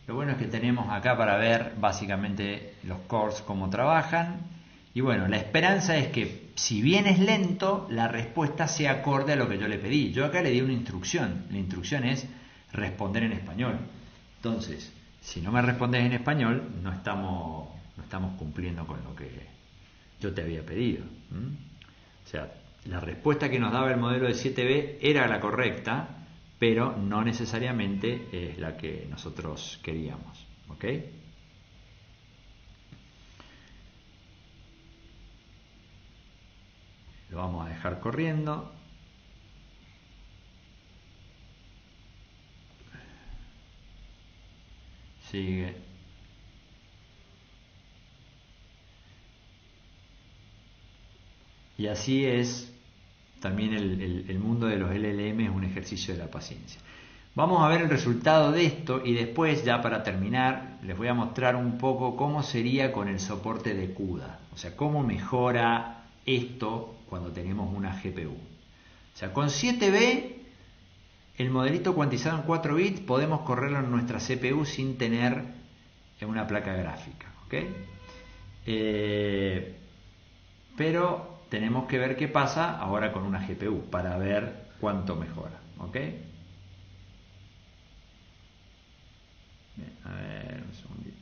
lo bueno es que tenemos acá para ver básicamente los cores cómo trabajan, y bueno, la esperanza es que si bien es lento, la respuesta sea acorde a lo que yo le pedí. Yo acá le di una instrucción, la instrucción es responder en español. Entonces, si no me respondes en español, no estamos cumpliendo con lo que yo te había pedido. O sea, la respuesta que nos daba el modelo de 7B era la correcta, pero no necesariamente es la que nosotros queríamos. ¿Ok? Lo vamos a dejar corriendo. Sigue. Y así es también el mundo de los LLM, es un ejercicio de la paciencia. Vamos a ver el resultado de esto y después, ya para terminar, les voy a mostrar un poco cómo sería con el soporte de CUDA. O sea, cómo mejora esto cuando tenemos una GPU. O sea, con 7B, el modelito cuantizado en 4 bits, podemos correrlo en nuestra CPU sin tener una placa gráfica. ¿Ok? Pero tenemos que ver qué pasa ahora con una GPU para ver cuánto mejora. ¿Ok? Bien, a ver, un segundito.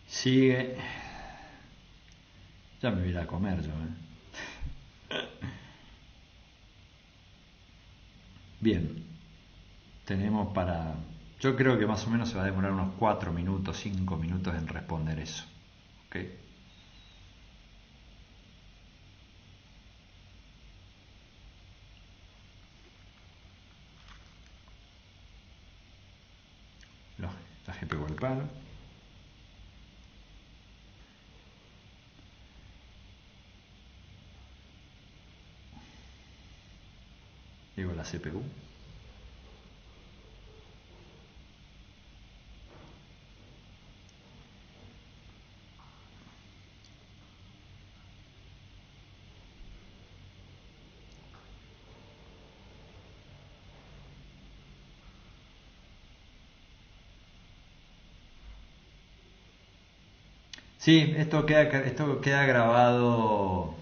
Sigue. Ya me voy a ir a comer yo, Bien. Tenemos para... Yo creo que más o menos se va a demorar unos 4 minutos, 5 minutos en responder eso. ¿Ok? La GPU al palo. Digo la CPU. Sí, esto queda grabado,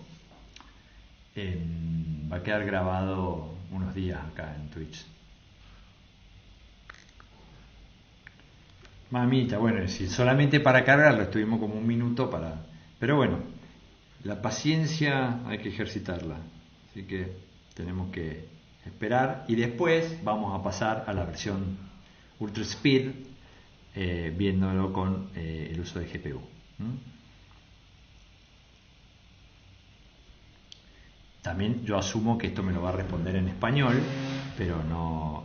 va a quedar grabado unos días acá en Twitch. Mamita, bueno, si solamente para cargarlo estuvimos como un minuto para... Pero bueno, la paciencia hay que ejercitarla, así que tenemos que esperar y después vamos a pasar a la versión Ultra Speed, viéndolo con el uso de GPU. También yo asumo que esto me lo va a responder en español, pero no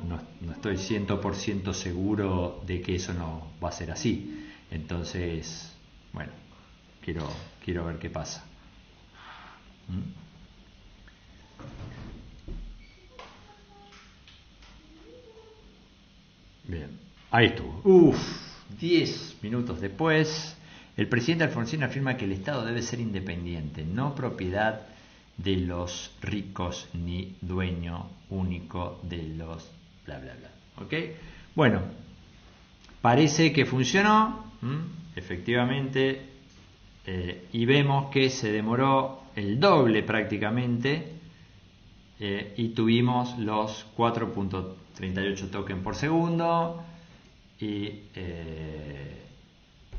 estoy 100% seguro de que eso no va a ser así. Entonces, bueno, quiero ver qué pasa. Bien, ahí estuvo. 10 minutos después, el presidente Alfonsín afirma que el Estado debe ser independiente, no propiedad de los ricos ni dueño único de los bla bla bla. ¿Ok? Bueno, parece que funcionó. Efectivamente, y vemos que se demoró el doble prácticamente y tuvimos los 4.38 tokens por segundo y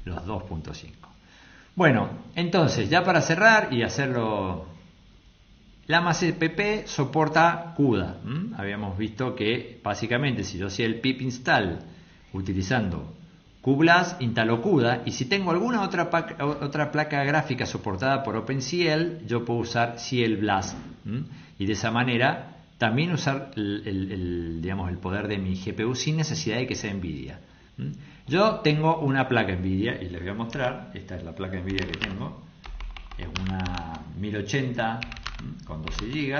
los 2.5. Bueno, entonces ya para cerrar y hacerlo, la MACPP soporta CUDA. Habíamos visto que básicamente si yo hacía el pip install utilizando QBLAS, instalo CUDA, y si tengo alguna otra placa gráfica soportada por OpenCL, yo puedo usar CLBLAS, y de esa manera también usar digamos, el poder de mi GPU sin necesidad de que sea NVIDIA. Yo tengo una placa NVIDIA y les voy a mostrar. Esta es la placa NVIDIA que tengo, es una 1080 con 12 GB.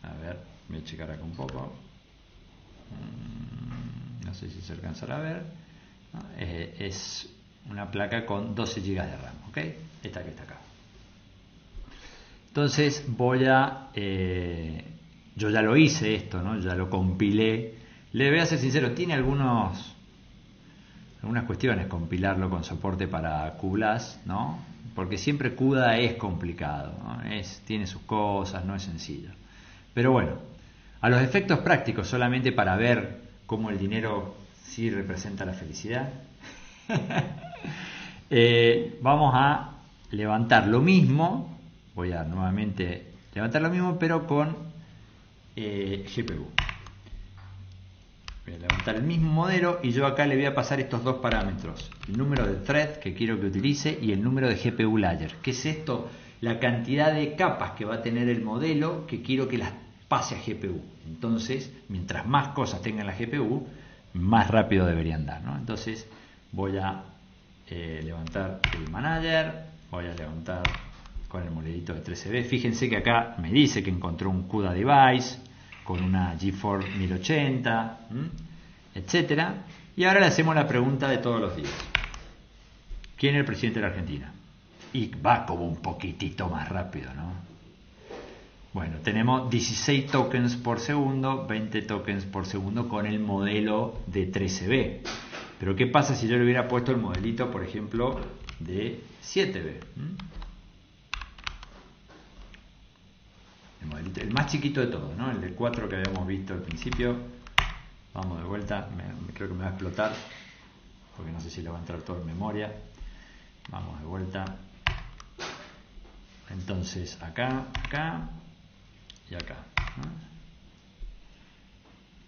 A ver, voy a checar acá un poco. No sé si se alcanzará a ver. Es una placa con 12 GB de RAM, ¿ok? Esta que está acá. Entonces voy a... yo ya lo hice esto, ¿no? Ya lo compilé. Le voy a ser sincero, tiene algunas cuestiones compilarlo con soporte para QBLAS, ¿no? Porque siempre CUDA es complicado, ¿no? Tiene sus cosas, no es sencillo. Pero bueno, a los efectos prácticos, solamente para ver cómo el dinero sí representa la felicidad, vamos a levantar lo mismo. Voy a nuevamente levantar lo mismo, pero con GPU. Voy a levantar el mismo modelo y yo acá le voy a pasar estos dos parámetros: el número de thread que quiero que utilice y el número de GPU layer. ¿Qué es esto? La cantidad de capas que va a tener el modelo que quiero que las pase a GPU. Entonces, mientras más cosas tenga en la GPU, más rápido debería andar, ¿no? Entonces voy a levantar el manager, voy a levantar con el modelito de 13B. Fíjense que acá me dice que encontró un CUDA device con una GeForce 1080, etcétera. Y ahora le hacemos la pregunta de todos los días: ¿quién es el presidente de la Argentina? Y va como un poquitito más rápido, ¿no? Bueno, tenemos 16 tokens por segundo, 20 tokens por segundo con el modelo de 13B. Pero ¿qué pasa si yo le hubiera puesto el modelito, por ejemplo, de 7B? El modelito, el más chiquito de todos, ¿no? El de 4 que habíamos visto al principio. Vamos de vuelta, creo que me va a explotar, porque no sé si le va a entrar todo en memoria. Vamos de vuelta. Entonces acá, acá y acá, ¿no?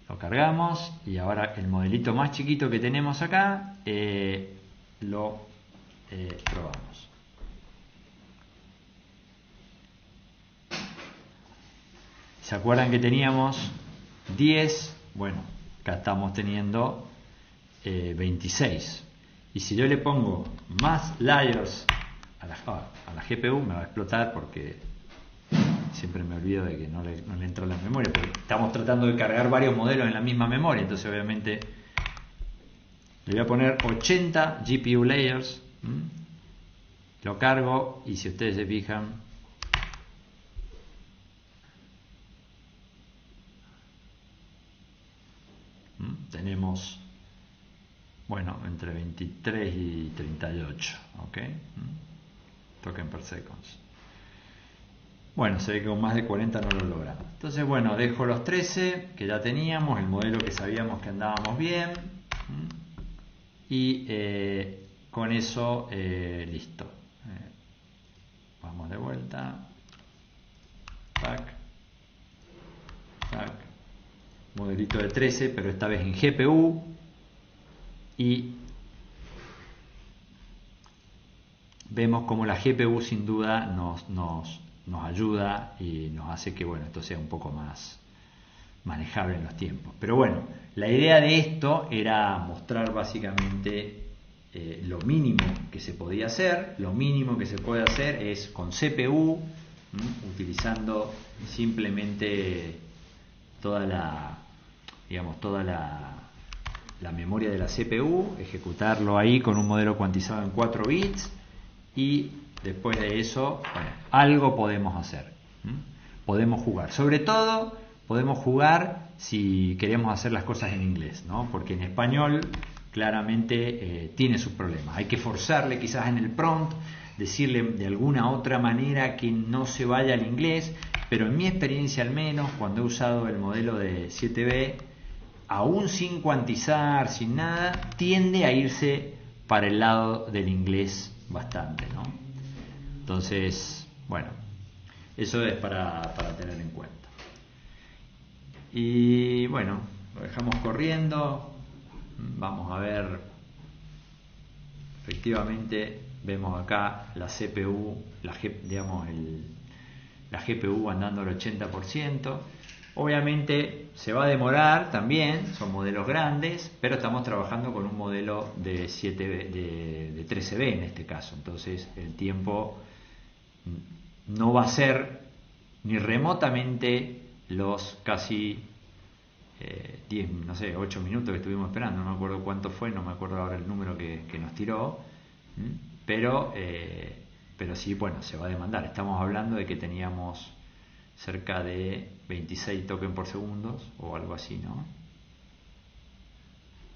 Lo cargamos y ahora el modelito más chiquito que tenemos acá lo probamos. ¿Se acuerdan que teníamos 10? Bueno, acá estamos teniendo 26. Y si yo le pongo más layers a la GPU, me va a explotar porque siempre me olvido de que no le entra la memoria, porque estamos tratando de cargar varios modelos en la misma memoria. Entonces obviamente le voy a poner 80 GPU layers, lo cargo y si ustedes se fijan, tenemos, bueno, entre 23 y 38, ¿ok? Token per seconds. Bueno, se ve que con más de 40 no lo logramos. Entonces, bueno, dejo los 13 que ya teníamos, el modelo que sabíamos que andábamos bien, y con eso listo. Vamos de vuelta. Tac. Tac. Modelito de 13, pero esta vez en GPU, y vemos como la GPU sin duda nos ayuda y nos hace que, bueno, esto sea un poco más manejable en los tiempos. Pero bueno, la idea de esto era mostrar básicamente lo mínimo que se podía hacer. Lo mínimo que se puede hacer es con CPU, utilizando simplemente toda la memoria de la CPU, ejecutarlo ahí con un modelo cuantizado en 4 bits, y después de eso, bueno, algo podemos hacer. Podemos jugar. Sobre todo, podemos jugar si queremos hacer las cosas en inglés, ¿no? Porque en español claramente tiene sus problemas. Hay que forzarle quizás en el prompt, decirle de alguna otra manera que no se vaya al inglés, pero en mi experiencia al menos, cuando he usado el modelo de 7B, aún sin cuantizar, sin nada, tiende a irse para el lado del inglés bastante, ¿no? Entonces, bueno, eso es para tener en cuenta. Y bueno, lo dejamos corriendo. Vamos a ver, efectivamente vemos acá la CPU, la GPU andando al 80%. Obviamente se va a demorar también, son modelos grandes, pero estamos trabajando con un modelo de 13B en este caso. Entonces el tiempo no va a ser ni remotamente los casi 10, no sé, 8 minutos que estuvimos esperando, no me acuerdo cuánto fue, no me acuerdo ahora el número que nos tiró, pero sí, bueno, se va a demandar. Estamos hablando de que teníamos cerca de 26 tokens por segundo o algo así, ¿no?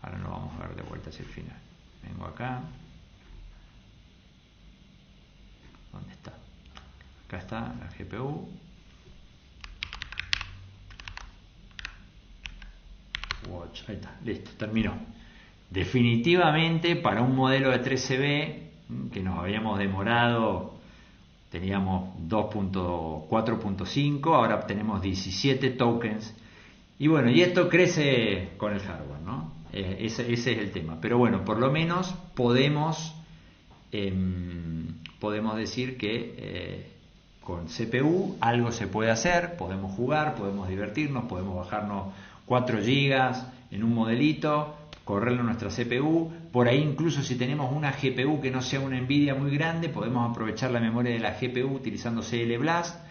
Ahora lo vamos a ver de vuelta hacia el final. Vengo acá. ¿Dónde está? Acá está la GPU. Watch, ahí está, listo, terminó. Definitivamente para un modelo de 13B que nos habíamos demorado, teníamos 4.5, ahora tenemos 17 tokens. Y bueno, y esto crece con el hardware, ¿no? Ese es el tema. Pero bueno, por lo menos podemos decir que con CPU algo se puede hacer, podemos jugar, podemos divertirnos, podemos bajarnos 4 GB en un modelito, correrlo en nuestra CPU. Por ahí incluso si tenemos una GPU que no sea una Nvidia muy grande, podemos aprovechar la memoria de la GPU utilizando CLBLAST,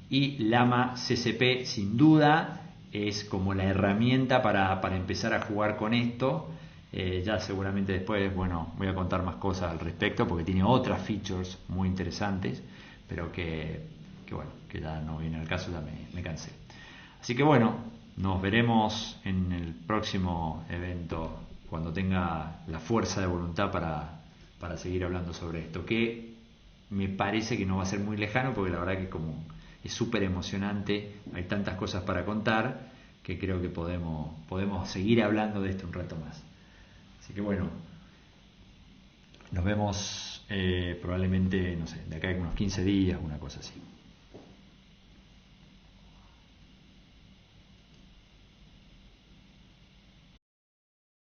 y Llama CCP sin duda es como la herramienta para empezar a jugar con esto. Ya seguramente después, bueno, voy a contar más cosas al respecto porque tiene otras features muy interesantes, pero que bueno, que ya no viene al caso, ya me cansé. Así que bueno, nos veremos en el próximo evento cuando tenga la fuerza de voluntad para seguir hablando sobre esto, que me parece que no va a ser muy lejano porque la verdad que como es súper emocionante, hay tantas cosas para contar que creo que podemos seguir hablando de esto un rato más. Así que bueno, nos vemos probablemente, no sé, de acá a unos 15 días, una cosa así.